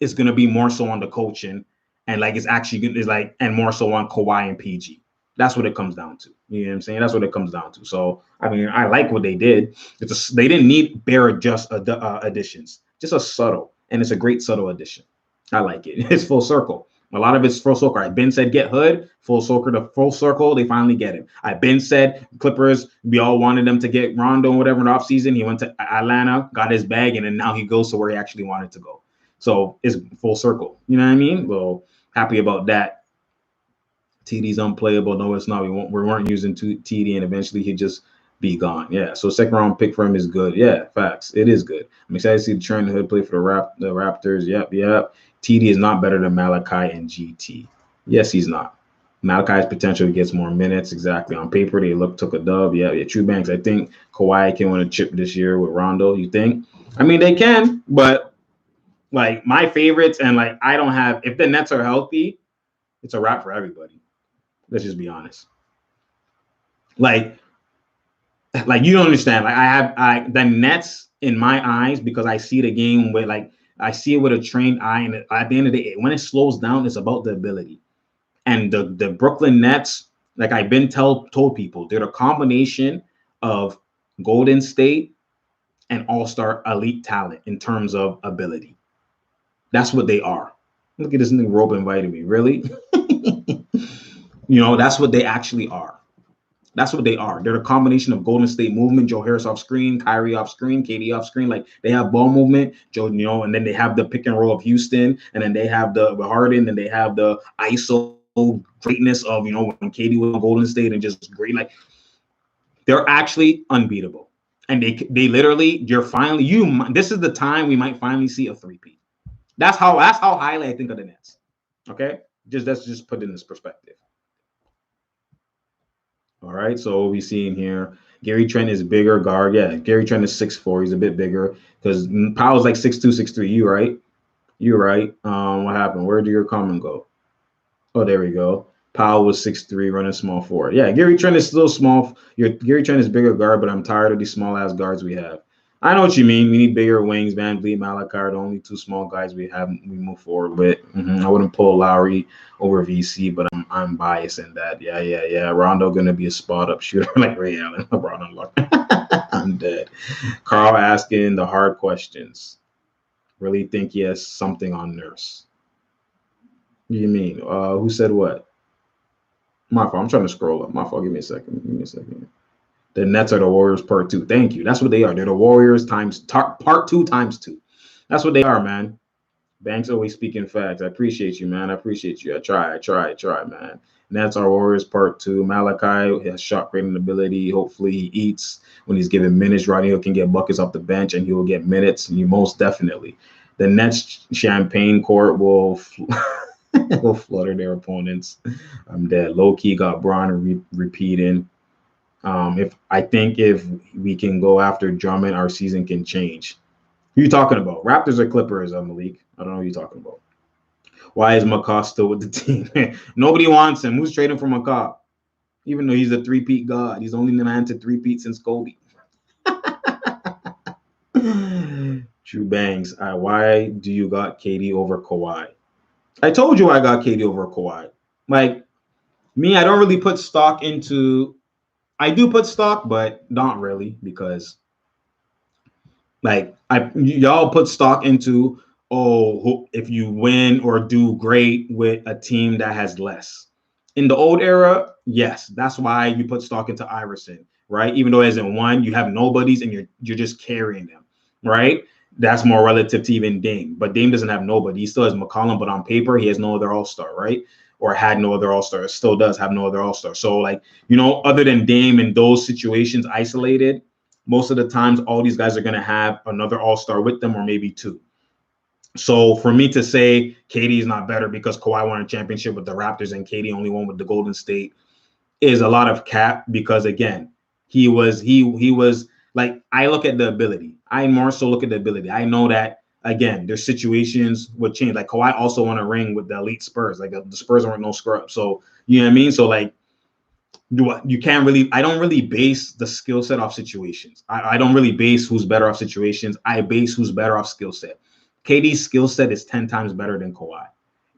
it's going to be more so on the coaching. And like it's actually is like and more so on Kawhi and PG. That's what it comes down to. You know what I'm saying? That's what it comes down to. So I mean, I like what they did. They didn't need bare additions, just a subtle, and it's a great subtle addition. I like it. It's full circle. A lot of it's full circle. I've been said get Hood, full circle. They finally get him. I've been said Clippers, we all wanted them to get Rondo and whatever in the offseason. He went to Atlanta, got his bag, and then now he goes to where he actually wanted to go. So it's full circle. You know what I mean? Well, happy about that. TD's unplayable. No, it's not. We weren't using TD, and eventually he'd just be gone. Yeah. So second round pick for him is good. Yeah, facts. It is good. I'm excited to see Trent Hood play for the Raptors. Yep. TD is not better than Malachi and GT. Yes, he's not. Malachi's potential gets more minutes. Exactly. On paper, they took a dub. Yeah. True Banks. I think Kawhi can win a chip this year with Rondo. You think? I mean, they can, but like my favorites, and like I don't have. If the Nets are healthy, it's a wrap for everybody. Let's just be honest. Like you don't understand. Like I the Nets in my eyes, because I see the game with like I see it with a trained eye, and at the end of the day, when it slows down, it's about the ability. And the Brooklyn Nets, like I've been told people, they're a combination of Golden State and all-star elite talent in terms of ability. That's what they are. Look at this new rope inviting me. Really? That's what they actually are. That's what they are. They're a combination of Golden State movement, Joe Harris off screen, Kyrie off screen, KD off screen. Like they have ball movement, and then they have the pick and roll of Houston, and then they have the Harden, and they have the ISO greatness of when KD was on Golden State and just great. Like they're actually unbeatable, and they literally this is the time we might finally see a three-peat. That's how highly I think of the Nets. Okay, let's just put it in this perspective. All right, so what we seeing here, Gary Trent is bigger guard. Yeah, Gary Trent is 6'4". He's a bit bigger because Powell's like 6'2", 6'3". You're right. What happened? Where did your comment go? Oh, there we go. Powell was 6'3", running small forward. Yeah, Gary Trent is still small. Gary Trent is bigger guard, but I'm tired of these small ass guards we have. I know what you mean. We need bigger wings. Van Vliet, Malachi are the only two small guys we move forward with. I wouldn't pull Lowry over VC, but I'm biased in that. Yeah. Rondo gonna be a spot up shooter like Ray Allen. I'm dead. Carl asking the hard questions. Really think he has something on Nurse. What do you mean? Who said what? My fault. I'm trying to scroll up. My fault. Give me a second. The Nets are the Warriors part 2. Thank you. That's what they are. They're the Warriors part 2 times 2. That's what they are, man. Banks always speaking facts. I appreciate you, man. I appreciate you. I try, man. Nets are Warriors part 2. Malachi has shot creating ability. Hopefully he eats when he's given minutes. Rodney Hill can get buckets off the bench and he will get minutes. And you most definitely. The Nets champagne court will will flutter their opponents. I'm dead. Low key got Braun repeating. If we can go after Drummond, our season can change. Who are you talking about? Raptors or Clippers, Malik? I don't know who you're talking about. Why is McCaw still with the team? Nobody wants him. Who's trading for McCaw? Even though he's a three-peat god. He's only the man to three-peat since Kobe. True Bangs. Why do you got KD over Kawhi? I told you I got KD over Kawhi. Like, me, I don't really put stock into... I do put stock, but not really, because like y'all put stock into, if you win or do great with a team that has less. In the old era, yes, that's why you put stock into Iverson, right? Even though he hasn't won, you have nobodies and you're just carrying them, right? That's more relative to even Dame, but Dame doesn't have nobody. He still has McCollum, but on paper he has no other All-Star, right? Or had no other All-Star, still does have no other All-Star. So, like, other than Dame in those situations isolated, most of the times all these guys are going to have another All-Star with them or maybe two. So for me to say KD is not better because Kawhi won a championship with the Raptors and KD only won with the Golden State is a lot of cap, because, again, he was like, I look at the ability. I more so look at the ability. I know that, again, their situations would change. Like Kawhi also won a ring with the elite Spurs. Like the Spurs weren't no scrub. So, you know what I mean? So like, I don't really base the skill set off situations. I don't really base who's better off situations. I base who's better off skill set. KD's skill set is 10 times better than Kawhi.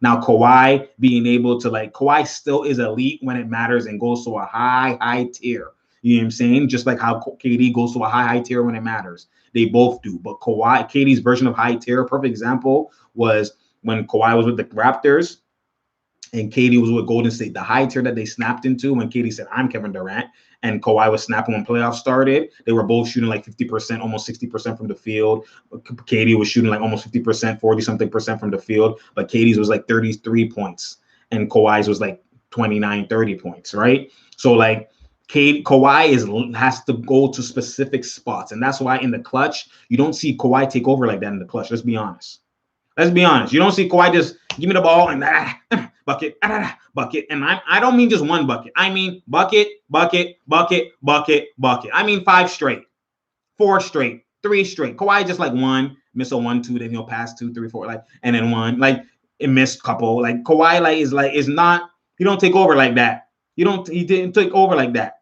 Now, Kawhi being able to, like, Kawhi still is elite when it matters and goes to a high tier. You know what I'm saying? Just like how KD goes to a high tier when it matters. They both do. But KD's version of high tier, perfect example, was when Kawhi was with the Raptors and KD was with Golden State. The high tier that they snapped into when KD said, I'm Kevin Durant, and Kawhi was snapping when playoffs started. They were both shooting like 50%, almost 60% from the field. KD was shooting like almost 50%, 40-something% from the field. But KD's was like 33 points, and Kawhi's was like 29, 30 points, right? So, like, Kawhi has to go to specific spots. And that's why in the clutch, you don't see Kawhi take over like that in the clutch. Let's be honest. You don't see Kawhi just give me the ball and bucket, bucket. And I don't mean just one bucket. I mean bucket, bucket, bucket, bucket, bucket. I mean 5 straight, 4 straight, 3 straight. Kawhi just like one, miss a 1-2, then he'll pass 2, 3, 4, like, and then one, like it missed couple. Like Kawhi is not, he don't take over like that. He didn't take over like that.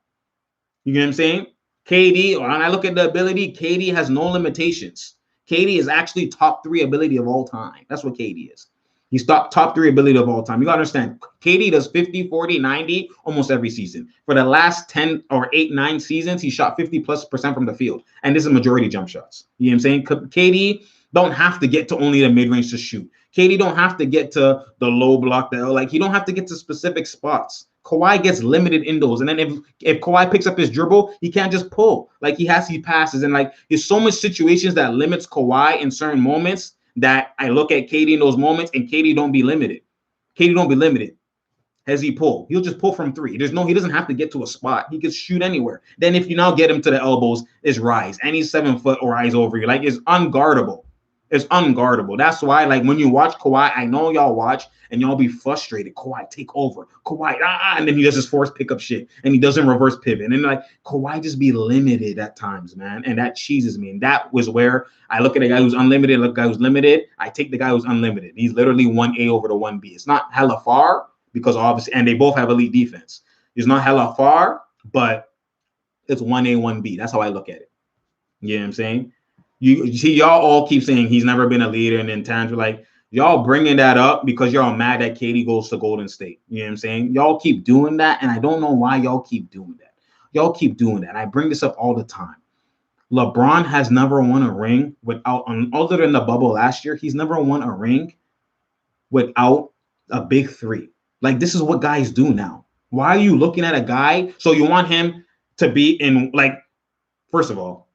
You know what I'm saying? KD, when I look at the ability, KD has no limitations. KD is actually top 3 ability of all time. That's what KD is. He's top 3 ability of all time. You got to understand, KD does 50, 40, 90 almost every season. For the last 10 or 8, 9 seasons, he shot 50+% from the field. And this is majority jump shots. You know what I'm saying? KD don't have to get to only the mid-range to shoot. KD don't have to get to the low block, he don't have to get to specific spots. Kawhi gets limited in those. And then if Kawhi picks up his dribble, he can't just pull. Like he passes. And like there's so much situations that limits Kawhi in certain moments that I look at KD in those moments, and KD don't be limited. KD don't be limited. Has he pull? He'll just pull from 3. He doesn't have to get to a spot. He can shoot anywhere. Then if you now get him to the elbows, it's rise. And he's 7 foot or rise over you. Like it's unguardable. It's unguardable. That's why, like, when you watch Kawhi, I know y'all watch and y'all be frustrated. Kawhi, take over. Kawhi, and then he does his force pickup shit and he doesn't reverse pivot. And then, like, Kawhi just be limited at times, man. And that cheeses me. And that was where I look at a guy who's unlimited, look at a guy who's limited. I take the guy who's unlimited. He's literally 1A over the 1B. It's not hella far because obviously, and they both have elite defense. It's not hella far, but it's 1A, 1B. That's how I look at it. You know what I'm saying? You see, y'all all keep saying he's never been a leader and intangible. Like, y'all bringing that up because y'all mad that KD goes to Golden State. You know what I'm saying? Y'all keep doing that, and I don't know why y'all keep doing that. Y'all keep doing that. And I bring this up all the time. LeBron has never won a ring without, other than the bubble last year, he's never won a ring without a big 3. Like, this is what guys do now. Why are you looking at a guy? So you want him to be in, like, first of all,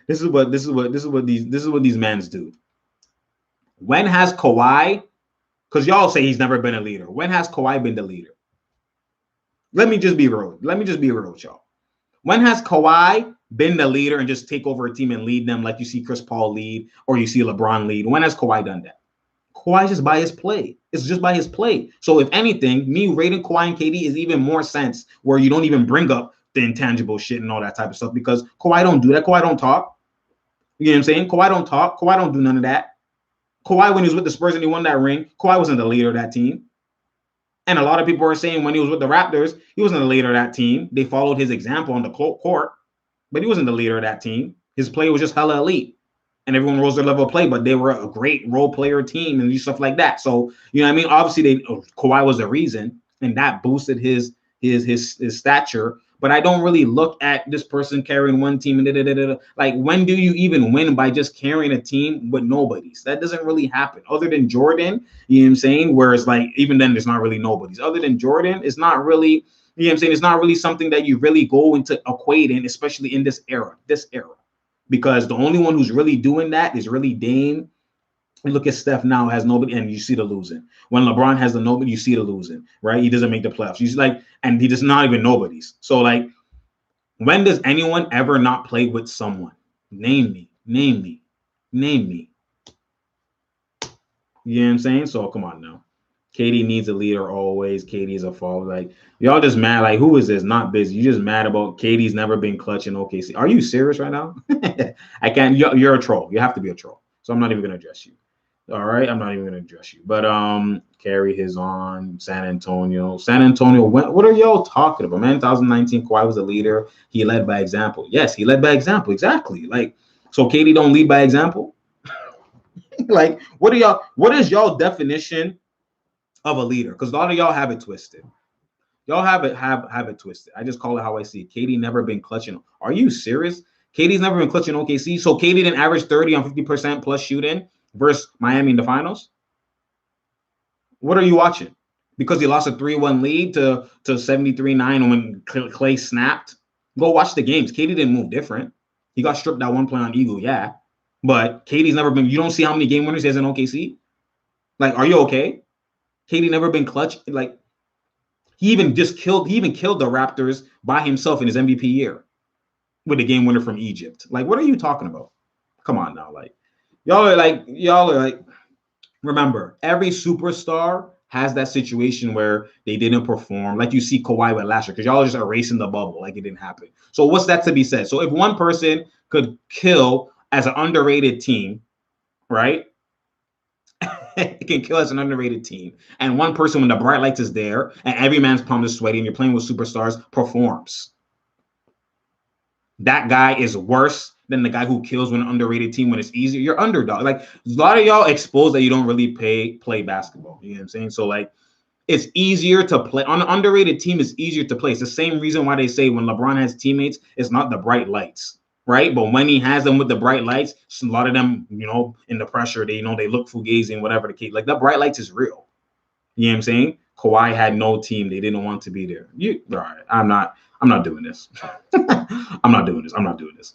this is what these mans do. When has Kawhi, because y'all say he's never been a leader, when has Kawhi been the leader? Let me just be real. Let me just be real with y'all. When has Kawhi been the leader and just take over a team and lead them like you see Chris Paul lead or you see LeBron lead? When has Kawhi done that? Kawhi just by his play. It's just by his play. So if anything, me rating Kawhi and KD is even more sense where you don't even bring up the intangible shit and all that type of stuff because Kawhi don't do that. Kawhi don't talk. You know what I'm saying? Kawhi don't talk. Kawhi don't do none of that. Kawhi, when he was with the Spurs and he won that ring, Kawhi wasn't the leader of that team. And a lot of people are saying when he was with the Raptors, he wasn't the leader of that team. They followed his example on the court, but he wasn't the leader of that team. His play was just hella elite. And everyone rose their level of play, but they were a great role player team and stuff like that. So, you know what I mean? Obviously, Kawhi was the reason, and that boosted his stature. But I don't really look at this person carrying one team and like, when do you even win by just carrying a team with nobodies? That doesn't really happen. Other than Jordan, you know what I'm saying? Whereas, like, even then, there's not really nobodies. Other than Jordan, it's not really, you know what I'm saying? It's not really something that you really go into equating, especially in this era. Because the only one who's really doing that is really Dame. And look at Steph now, has nobody, and you see the losing. When LeBron has the nobody, you see the losing, right? He doesn't make the playoffs. He's like, and he does not even nobody's. So, like, when does anyone ever not play with someone? Name me. You know what I'm saying? So come on now. KD needs a leader always. KD is a fall. Like, y'all just mad. Like, who is this? Not busy. You just mad about KD's never been clutch in OKC. Are you serious right now? I can't. You're a troll. You have to be a troll. So I'm not even gonna address you. All right, I'm not even gonna address you. But carry his on San Antonio. What are y'all talking about, man? 2019, Kawhi was a leader. He led by example. Yes, he led by example. Exactly. Like, so KD don't lead by example. Like, what is y'all definition of a leader? Because a lot of y'all have it twisted. Y'all have it twisted. I just call it how I see it. KD never been clutching. Are you serious? KD's never been clutching OKC. So KD didn't average 30 on 50% plus shooting versus Miami in the finals. What are you watching? Because he lost a 3-1 lead to 73-9 when Clay snapped. Go watch the games. KD didn't move different. He got stripped that one play on Eagle, yeah. But KD's never been. You don't see how many game winners he has in OKC. Like, are you okay? KD never been clutch. Like, he even killed the Raptors by himself in his MVP year with a game winner from Egypt. Like, what are you talking about? Come on now, like, y'all are like, Remember, every superstar has that situation where they didn't perform. Like you see Kawhi with last year, because y'all are just erasing the bubble like it didn't happen. So what's that to be said? So if one person could kill as an underrated team, right? It can kill as an underrated team. And one person, when the bright lights is there and every man's palm is sweaty and you're playing with superstars, performs. That guy is worse than the guy who kills when an underrated team when it's easier. You're underdog. Like a lot of y'all expose that you don't really play basketball. You know what I'm saying? So like it's easier to play on an underrated team. It's easier to play. It's the same reason why they say when LeBron has teammates, it's not the bright lights, right? But when he has them with the bright lights, a lot of them, in the pressure, they look fugazi and whatever the case. Like the bright lights is real. You know what I'm saying? Kawhi had no team. They didn't want to be there. All right. I'm not doing this. I'm not doing this. I'm not doing this.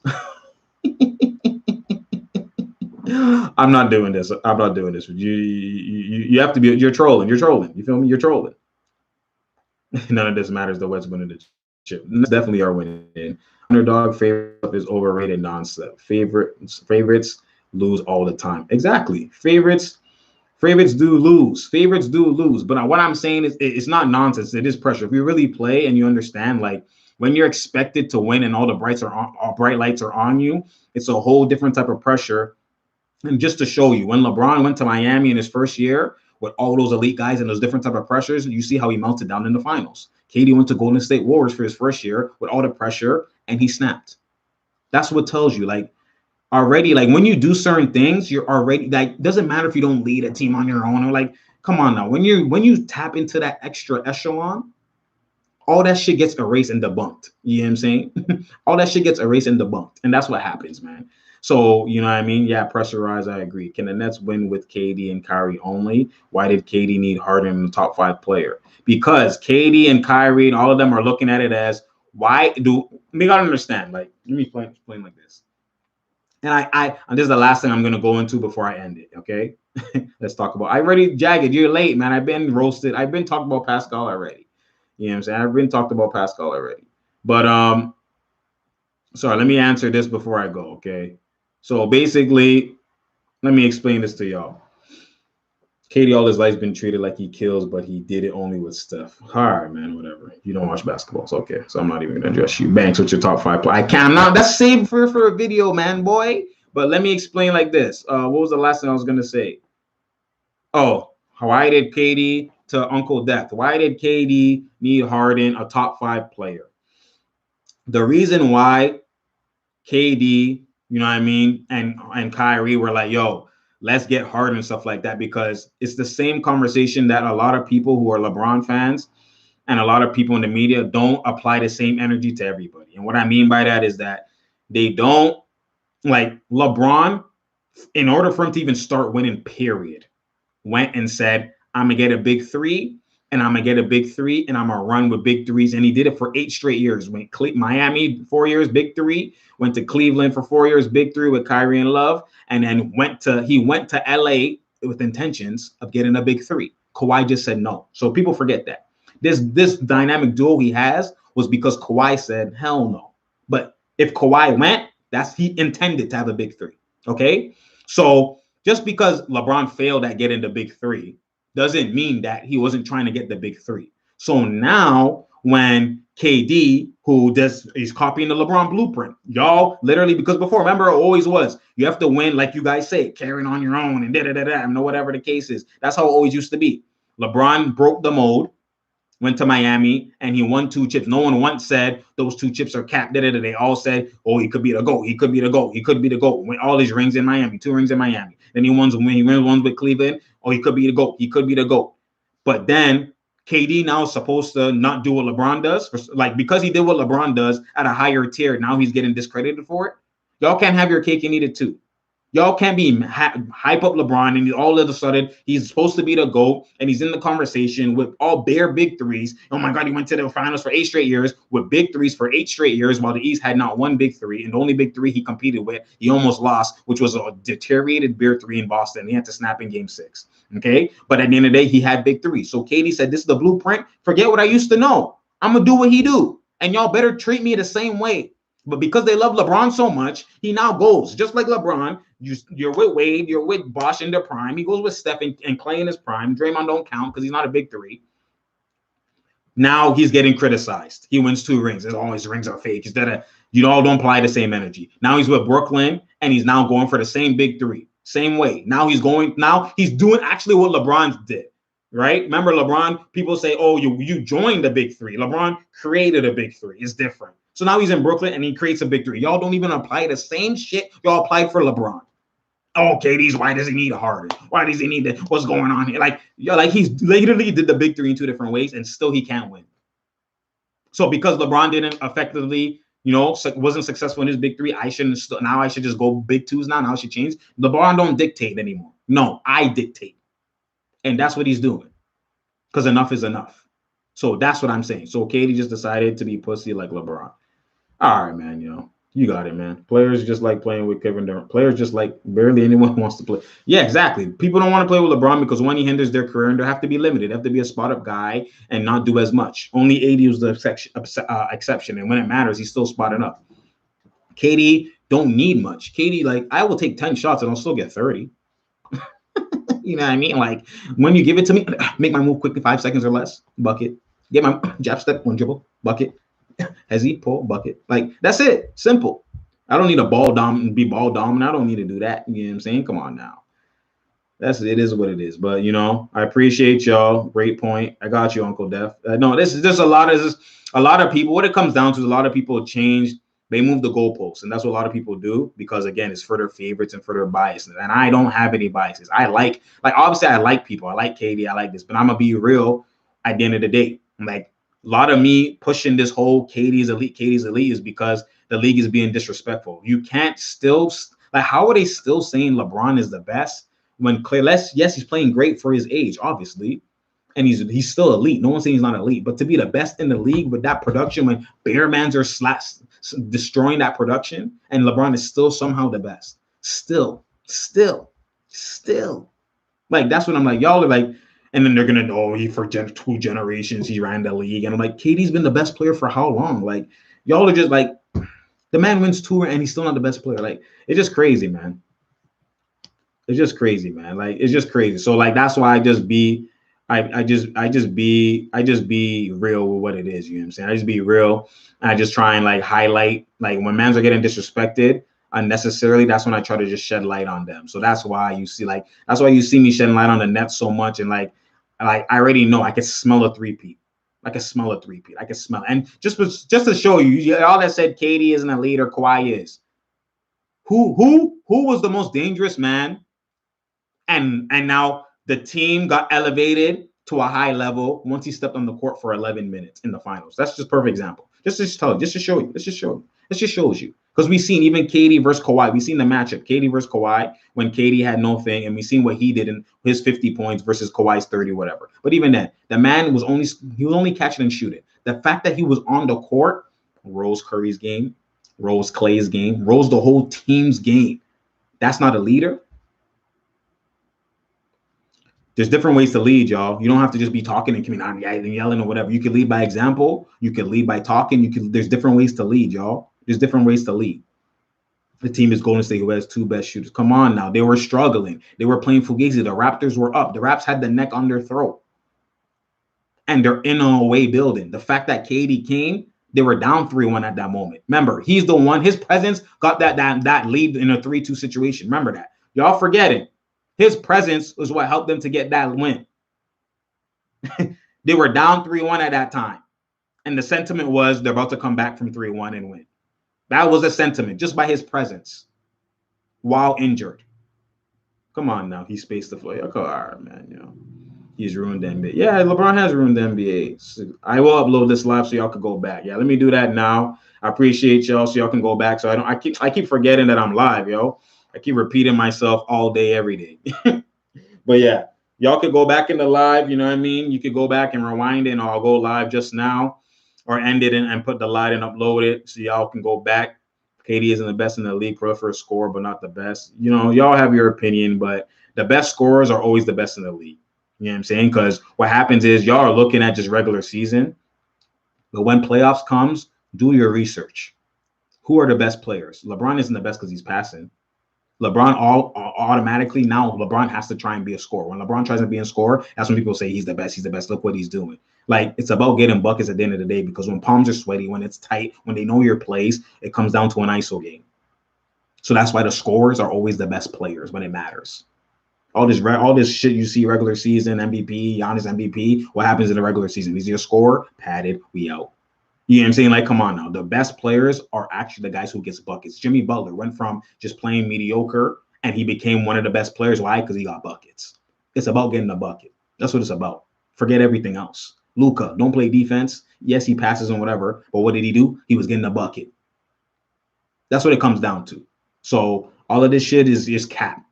I'm not doing this. I'm not doing this. You have to be. You're trolling. You're trolling. You feel me? You're trolling. None of this matters. The West winning the chip. Definitely are winning. Underdog favorite is overrated nonsense. Favorites lose all the time. Exactly. Favorites do lose. Favorites do lose. But what I'm saying is it's not nonsense. It is pressure. If you really play and you understand, like when you're expected to win and all the bright lights are on you, it's a whole different type of pressure. And just to show you, when LeBron went to Miami in his first year with all those elite guys and those different type of pressures, you see how he melted down in the finals. KD went to Golden State Warriors for his first year with all the pressure and he snapped. That's what tells you, like, already, like when you do certain things, you're already like, doesn't matter if you don't lead a team on your own or like, come on now, when you tap into that extra echelon, all that shit gets erased and debunked. You know what I'm saying? All that shit gets erased and debunked. And that's what happens, man. So, you know what I mean? Yeah, pressurize, I agree. Can the Nets win with KD and Kyrie only? Why did KD need Harden in the top 5 player? Because KD and Kyrie and all of them are looking at it as, we gotta understand, like, let me explain like this. And this is the last thing I'm gonna go into before I end it. Okay, let's talk about. Jagged. You're late, man. I've been roasted. I've been talking about Pascal already. You know what I'm saying? I've been talked about Pascal already. But sorry. Let me answer this before I go. Okay. So basically, let me explain this to y'all. KD all his life's been treated like he kills, but he did it only with Steph. All right, man, whatever. You don't watch basketball, so okay. So I'm not even gonna address you. Banks, what's your top 5 play? I can't. That's saved for a video, man, boy. But let me explain like this. What was the last thing I was gonna say? Oh, why did KD to Uncle Death? Why did KD need Harden, a top 5 player? The reason why KD, you know what I mean, and Kyrie were like, yo, let's get Harden and stuff like that, because it's the same conversation that a lot of people who are LeBron fans and a lot of people in the media don't apply the same energy to everybody. And what I mean by that is that they don't, like LeBron, in order for him to even start winning, period, went and said, I'm going to get a big 3 and I'm going to get a big 3 and I'm going to run with big 3s. And he did it for 8 straight years. Went Miami 4 years, big 3. Went to Cleveland for 4 years, big 3 with Kyrie and Love. And then he went to LA with intentions of getting a big 3. Kawhi just said no. So people forget that. This dynamic duo he has was because Kawhi said, hell no. But if Kawhi went, he intended to have a big 3. Okay? So just because LeBron failed at getting the big 3 doesn't mean that he wasn't trying to get the big 3. So now when KD, he's copying the LeBron blueprint, y'all literally, because before, remember, it always was, you have to win, like you guys say, carrying on your own and and whatever the case is. That's how it always used to be. LeBron broke the mold, went to Miami, and he won 2 chips. No one once said those 2 chips are capped. They all said, oh, he could be the GOAT. He could be the GOAT. He could be the GOAT. Win all his rings in Miami, 2 rings in Miami. Then he wins ones with Cleveland. Oh, he could be the GOAT. He could be the GOAT. But then KD now is supposed to not do what LeBron does. Because he did what LeBron does at a higher tier, now he's getting discredited for it. Y'all can't have your cake and eat it too. Y'all can't be hype up LeBron and all of a sudden he's supposed to be the GOAT and he's in the conversation with all bare big 3s. Oh my God, he went to the finals for 8 straight years with big 3s for 8 straight years while the East had not one big 3. And the only big 3 he competed with, he almost lost, which was a deteriorated beer 3 in Boston. He had to snap in game 6. Okay. But at the end of the day, he had big 3. So KD said, this is the blueprint. Forget what I used to know. I'm going to do what he do. And y'all better treat me the same way. But because they love LeBron so much, he now goes just like LeBron. You're with Wade, you're with Bosh in their prime. He goes with Steph and Clay in his prime. Draymond don't count because he's not a big three. Now he's getting criticized. He wins 2 rings. There's always rings are fake. Instead of you all don't apply the same energy. Now he's with Brooklyn and he's now going for the same big three. Same way. Now he's doing actually what LeBron did. Right? Remember LeBron, people say, oh, you joined the big three. LeBron created a big three. It's different. So now he's in Brooklyn and he creates a big three. Y'all don't even apply the same shit y'all applied for LeBron. Oh, KD's, why does he need Harden? Why does he need that? What's going on here? Like he's literally did the big three in 2 different ways, and still he can't win. So because LeBron didn't effectively, wasn't successful in his big three, I should just go big twos now. Now I should change. LeBron don't dictate anymore. No, I dictate, and that's what he's doing. Because enough is enough. So that's what I'm saying. So KD just decided to be pussy like LeBron. All right, man. You got it, man. Players just like playing with Kevin Durant. Players just like barely anyone wants to play. Yeah, exactly. People don't want to play with LeBron because when he hinders their career, and they have to be limited. They have to be a spot-up guy and not do as much. Only 80 was the exception. And when it matters, he's still spotting up. KD don't need much. KD, I will take 10 shots and I'll still get 30. You know what I mean? Like, when you give it to me, make my move quickly, 5 seconds or less, bucket. Get my jab step, 1 dribble, bucket. Hezzy, pull, bucket. Like, that's it. Simple. I don't need a ball dominant, be ball dominant. I don't need to do that. You know what I'm saying? Come on now. It is what it is. But, I appreciate y'all. Great point. I got you, Uncle Def. No, this is just a lot of people. What it comes down to is a lot of people changed. They move the goalposts, and that's what a lot of people do because, again, it's for their favorites and for their biases. And I don't have any biases. Obviously, I like people. I like KD. I like this. But I'm going to be real at the end of the day. Like, a lot of me pushing this whole KD's elite is because the league is being disrespectful. You can't still – how are they still saying LeBron is the best when Clay – yes, he's playing great for his age, obviously. And he's still elite. No one's saying he's not elite. But to be the best in the league with that production, when Bear Mans are destroying that production, and LeBron is still somehow the best. Still. Like, that's what I'm like. Y'all are like, and then they're going to, he for 2 generations, he ran the league. And I'm like, KD's been the best player for how long? Like, y'all are just like, the man wins 2 and he's still not the best player. Like, it's just crazy, man. It's just crazy, man. Like, it's just crazy. So, like, that's why I just be real with what it is. You know what I'm saying? I just be real. And I just try and highlight, when mans are getting disrespected unnecessarily, that's when I try to just shed light on them. So that's why you see me shedding light on the Nets so much. And I already know I can smell a three-peat. I can smell. And just to show you, all that said KD isn't a leader, Kawhi is. Who was the most dangerous man? And now the team got elevated to a high level once he stepped on the court for 11 minutes in the finals. That's just a perfect example. Just to show you. This just shows you. Because we've seen even KD versus Kawhi. We've seen the matchup, KD versus Kawhi, when KD had no thing. And we've seen what he did in his 50 points versus Kawhi's 30, whatever. But even then, the man was only catching and shooting. The fact that he was on the court rose Curry's game, rose Clay's game, rose the whole team's game. That's not a leader. There's different ways to lead, y'all. You don't have to just be talking and yelling or whatever. You can lead by example. You can lead by talking. There's different ways to lead, y'all. There's different ways to lead. The team is Golden State, who has 2 best shooters. Come on now. They were struggling. They were playing fugazi. The Raptors were up. The Raps had the neck on their throat. And they're in an away building. The fact that KD came, they were down 3-1 at that moment. Remember, he's the one. His presence got that lead in a 3-2 situation. Remember that. Y'all forget it. His presence was what helped them to get that win. They were down 3-1 at that time. And the sentiment was they're about to come back from 3-1 and win. That was a sentiment just by his presence while injured. Come on now. He spaced the floor. All right, man. He's ruined the NBA. Yeah, LeBron has ruined the NBA. So I will upload this live so y'all can go back. Yeah, let me do that now. I appreciate y'all so y'all can go back. So I keep forgetting that I'm live, yo. I keep repeating myself all day, every day. But yeah, y'all could go back in the live. You know what I mean? You could go back and rewind it, and I'll go live just now or end it and put the live and upload it so y'all can go back. KD isn't the best in the league for a score, but not the best. Y'all have your opinion, but the best scorers are always the best in the league. You know what I'm saying? Because what happens is y'all are looking at just regular season. But when playoffs comes, do your research. Who are the best players? LeBron isn't the best because he's passing. LeBron automatically now LeBron has to try and be a scorer. When LeBron tries to be a scorer, that's when people say he's the best. He's the best. Look what he's doing. Like it's about getting buckets at the end of the day because when palms are sweaty, when it's tight, when they know your plays, it comes down to an ISO game. So that's why the scorers are always the best players when it matters. All this shit you see regular season MVP, Giannis MVP. What happens in the regular season? He's your scorer, padded, we out. You know what I'm saying? Like, come on now. The best players are actually the guys who gets buckets. Jimmy Butler went from just playing mediocre and he became one of the best players. Why? Because he got buckets. It's about getting the bucket. That's what it's about. Forget everything else. Luka, don't play defense. Yes, he passes and whatever, but what did he do? He was getting the bucket. That's what it comes down to. So all of this shit is cap.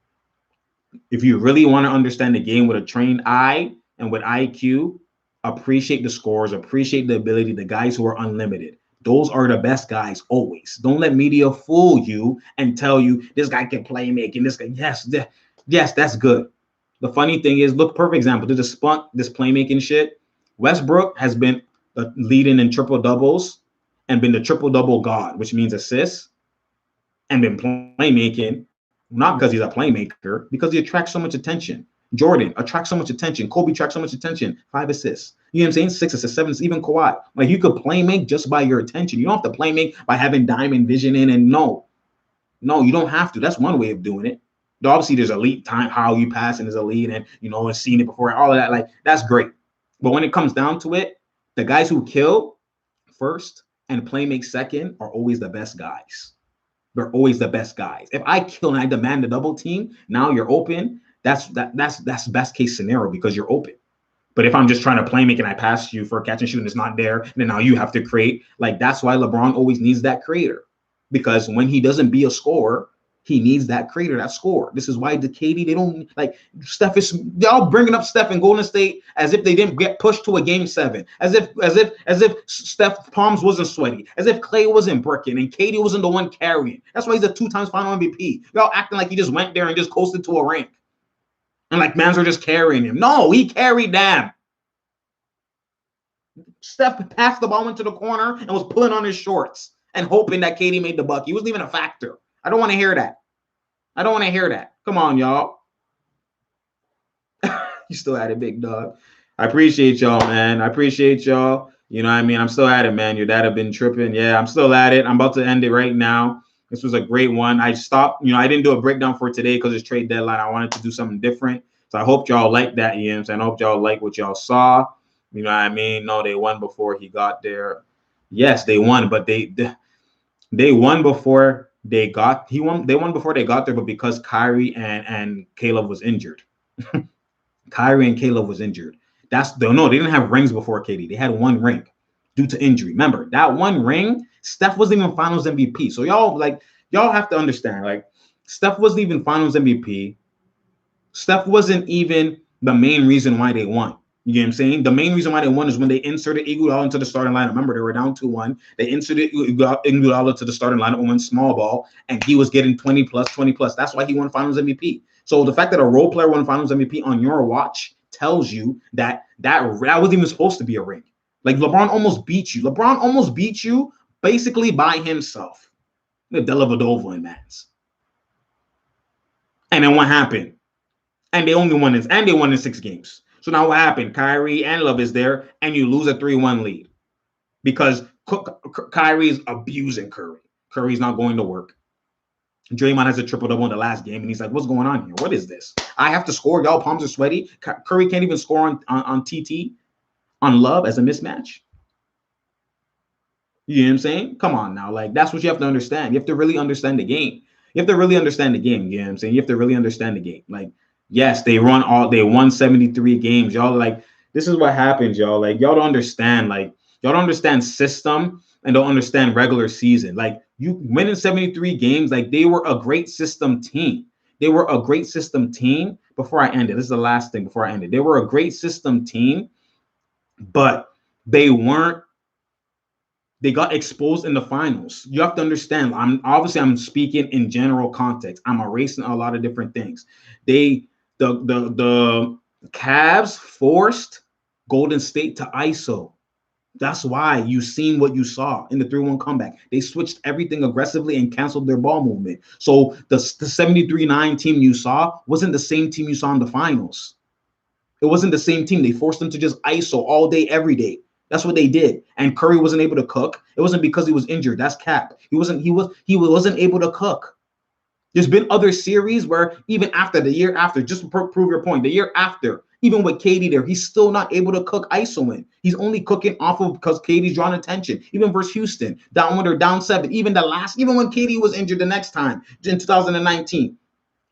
If you really want to understand the game with a trained eye and with IQ, appreciate the scores, appreciate the ability, the guys who are unlimited. Those are the best guys always. Don't let media fool you and tell you this guy can play making. This guy, yes, that's good. The funny thing is, look, perfect example. To this playmaking shit. Westbrook has been leading in triple doubles and been the triple double god, which means assists, and been playmaking. Not because he's a playmaker, because he attracts so much attention. Jordan attracts so much attention. Kobe attracts so much attention. 5 assists. You know what I'm saying? 6 assists, 7 assists, even Kawhi. Like you could play make just by your attention. You don't have to play make by having diamond vision in. And no, you don't have to. That's one way of doing it. Obviously, there's elite time, how you pass and is elite, and and seen it before, all of that. Like that's great. But when it comes down to it, the guys who kill first and play make second are always the best guys. They're always the best guys. If I kill and I demand a double team, now you're open. That's best case scenario because you're open. But if I'm just trying to play make and I pass you for a catch and shoot and it's not there, then now you have to create. Like that's why LeBron always needs that creator. Because when he doesn't be a scorer, he needs that creator, that scorer. This is why the KD, they don't like Steph is y'all bringing up Steph and Golden State as if they didn't get pushed to a game 7, as if Steph palms wasn't sweaty, as if Clay wasn't bricking and KD wasn't the one carrying. That's why he's a 2 times final MVP. Y'all acting like he just went there and just coasted to a rank. And like mans are just carrying him. No, he carried them. Steph passed the ball into the corner and was pulling on his shorts and hoping that KD made the bucket. He wasn't even a factor. I don't want to hear that. Come on, y'all. You still at it, big dog. I appreciate y'all, man. I appreciate y'all. You know what I mean? I'm still at it, man. Your dad have been tripping. Yeah, I'm still at it. I'm about to end it right now. This was a great one. I stopped. I didn't do a breakdown for today because it's trade deadline. I wanted to do something different. So I hope y'all like that, Ian. I hope y'all like what y'all saw. You know what I mean? No, they won before he got there. Yes, they won, but they won before they got before they got there, but because Kyrie and Caleb was injured. Kyrie and Caleb was injured. They didn't have rings before KD. They had 1 ring due to injury. Remember, that 1 ring, Steph wasn't even finals MVP. So y'all have to understand, like, Steph wasn't even finals MVP. Steph wasn't even the main reason why they won. You get what I'm saying? The main reason why they won is when they inserted Iguodala into the starting lineup. Remember, they were down 2-1. They inserted Iguodala to the starting lineup and went small ball, and he was getting 20 plus. That's why he won Finals MVP. So the fact that a role player won Finals MVP on your watch tells you that wasn't even supposed to be a ring. Like LeBron almost beat you. LeBron almost beat you basically by himself. The Dellavedova and Mans. And then what happened? And they only won in 6 games. So now what happened? Kyrie and Love is there, and you lose a 3-1 lead because Kyrie's abusing Curry. Curry's not going to work. Draymond has a triple-double in the last game, and he's like, what's going on here? What is this? I have to score. Y'all palms are sweaty. Curry can't even score on TT, on Love as a mismatch. You know what I'm saying? Come on now. Like, that's what you have to understand. You have to really understand the game. You know what I'm saying? You have to really understand the game. Like, yes, they won 73 games. Y'all, like, this is what happens, y'all. Like, y'all don't understand. Like, y'all don't understand system and don't understand regular season. Like, you winning 73 games, like, they were a great system team. Before I end it. This is the last thing before I end it. They were a great system team, but they got exposed in the finals. You have to understand. I'm speaking in general context. I'm erasing a lot of different things. The Cavs forced Golden State to ISO. That's why you seen what you saw in the 3-1 comeback. They switched everything aggressively and canceled their ball movement. So the 73-9 team you saw wasn't the same team you saw in the finals. It wasn't the same team. They forced them to just ISO all day, every day. That's what they did. And Curry wasn't able to cook. It wasn't because he was injured. That's cap. He wasn't able to cook. There's been other series where even after the year after, just to prove your point, the year after, even with KD there, he's still not able to cook ISO in. He's only cooking off of because KD's drawing attention. Even versus Houston, down 1 or down 7. Even when KD was injured the next time in 2019,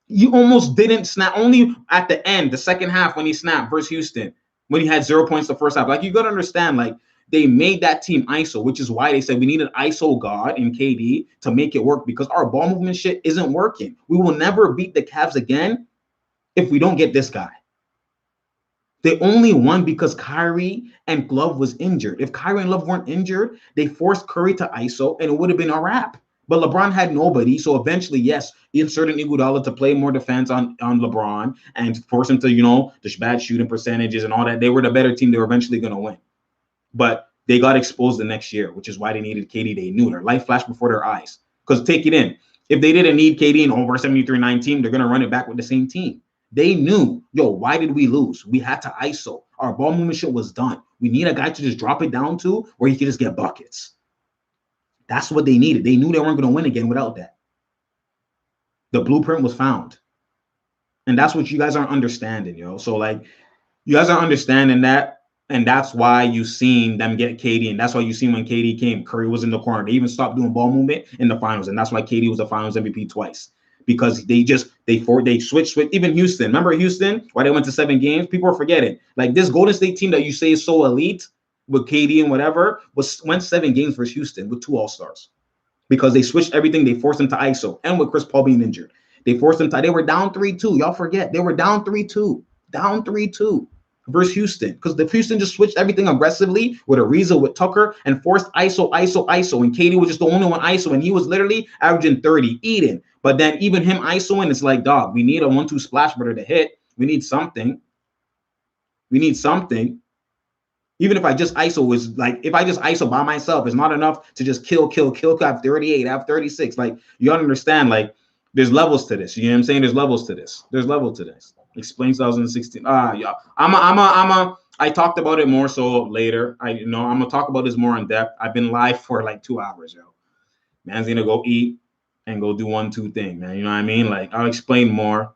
you almost didn't snap. Only at the end, the second half when he snapped versus Houston, when he had 0 points the first half. Like, you got to understand, like, they made that team ISO, which is why they said we need an ISO god in KD to make it work, because our ball movement shit isn't working. We will never beat the Cavs again if we don't get this guy. They only won because Kyrie and Love was injured. If Kyrie and Love weren't injured, they forced Curry to ISO, and it would have been a wrap. But LeBron had nobody, so eventually, yes, he inserted Iguodala to play more defense on LeBron and force him to, the bad shooting percentages and all that. They were the better team. They were eventually going to win. But they got exposed the next year, which is why they needed KD. They knew their life flashed before their eyes. Because take it in. If they didn't need KD in over 73-9 team, they're going to run it back with the same team. They knew, why did we lose? We had to ISO. Our ball movement shit was done. We need a guy to just drop it down to where he could just get buckets. That's what they needed. They knew they weren't going to win again without that. The blueprint was found. And that's what you guys aren't understanding, So, like, you guys are understanding that. And that's why you seen them get KD. And that's why you seen when KD came, Curry was in the corner. They even stopped doing ball movement in the finals. And that's why KD was the finals MVP twice. Because they switched. Even Houston. Remember Houston? Why they went to 7 games? People are forgetting. Like, this Golden State team that you say is so elite with KD and whatever went 7 games versus Houston with 2 All-Stars. Because they switched everything. They forced them to ISO. And with Chris Paul being injured. They forced them to. They were down 3-2. Y'all forget. They were down 3-2. Down 3-2. Versus Houston, because the Houston just switched everything aggressively with Ariza, with Tucker, and forced ISO, and KD was just the only one ISO, and he was literally averaging 30, eating. But then even him ISOing, it's like, dog, we need a 1-2 splash brother to hit. We need something. Even if I just ISO is like, if I just ISO by myself, it's not enough to just kill, have 38, have 36. Like, you gotta understand, like, there's levels to this. You know what I'm saying? There's levels to this. Explain 2016. Yeah. I talked about it more so later. I'm gonna talk about this more in depth. I've been live for like 2 hours, Man's gonna go eat and go do 1-2 thing, man. You know what I mean? Like, I'll explain more.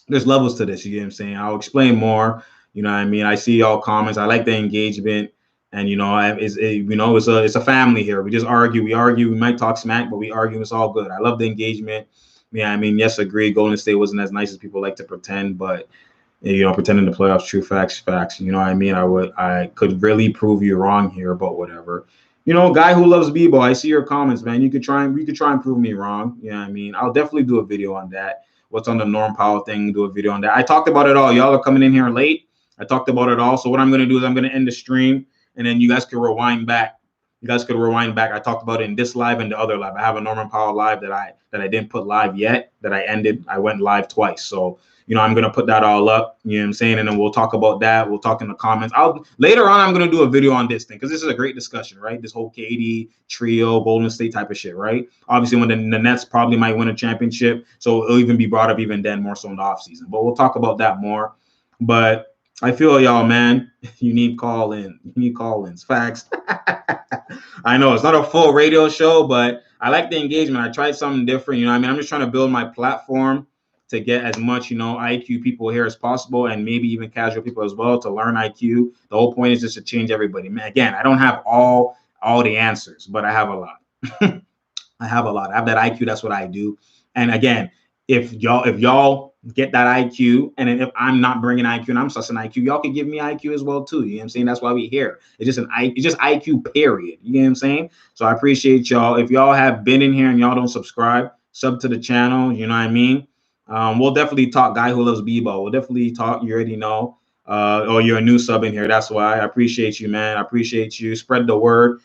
There's levels to this. You know what I'm saying? I'll explain more. You know what I mean? I see y'all comments. I like the engagement, and it's a family here. We just argue. We might talk smack, but we argue. It's all good. I love the engagement. Yeah, I mean, yes, agree. Golden State wasn't as nice as people like to pretend, but pretending the playoffs, true facts. You know what I mean? I could really prove you wrong here, but whatever. Guy who loves Bebo. I see your comments, man. You could try and prove me wrong. You know what I mean? I'll definitely do a video on that. What's on the Norm Powell thing? Do a video on that. I talked about it all. Y'all are coming in here late. I talked about it all. So what I'm gonna do is I'm gonna end the stream, and then you guys can rewind back. I talked about it in this live and the other live. I have a Norman Powell live that I didn't put live yet, that I ended. I went live twice. So, I'm going to put that all up, you know what I'm saying? And then we'll talk about that. We'll talk in the comments. Later on, I'm going to do a video on this thing, because this is a great discussion, right? This whole KD trio, Golden State type of shit, right? Obviously, when the Nets probably might win a championship. So it'll even be brought up even then, more so in the offseason. But we'll talk about that more. But I feel y'all, man. You need call-ins. Facts. I know it's not a full radio show, but I like the engagement. I tried something different. You know what I mean? I'm just trying to build my platform to get as much, IQ people here as possible, and maybe even casual people as well, to learn IQ. The whole point is just to change everybody. Man, again, I don't have all the answers, but I have a lot. I have that IQ. That's what I do. And again, if y'all get that IQ, and then if I'm not bringing IQ and I'm sussing IQ, y'all can give me IQ as well too. You know what I'm saying? That's why we here. It's just IQ period. You know what I'm saying? So I appreciate y'all. If y'all have been in here and y'all don't subscribe, sub to the channel. You know what I mean? We'll definitely talk. Guy who loves Bebo. We'll definitely talk. You already know. Or you're a new sub in here. That's why I appreciate you, man. I appreciate you. Spread the word.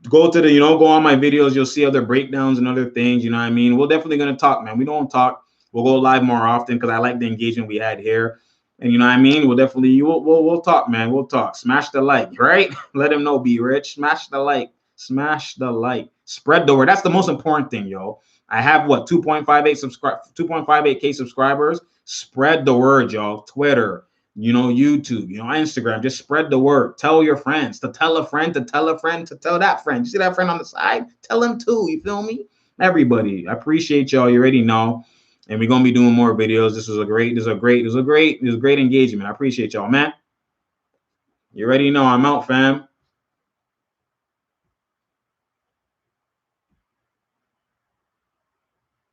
Go to go on my videos. You'll see other breakdowns and other things. You know what I mean? We're definitely gonna talk, man. We don't talk. We'll go live more often, because I like the engagement we had here. And you know what I mean? We'll definitely we'll talk, man. We'll talk. Smash the like, right? Let him know, be rich. Smash the like. Smash the like. Spread the word. That's the most important thing, yo. I have what 2.58k subscribers. Spread the word, y'all. Twitter, YouTube, Instagram. Just spread the word. Tell your friends to tell a friend to tell a friend to tell that friend. You see that friend on the side? Tell him too. You feel me? Everybody. I appreciate y'all. You already know. And we're gonna be doing more videos. This was great engagement. I appreciate y'all, man. You already know I'm out, fam.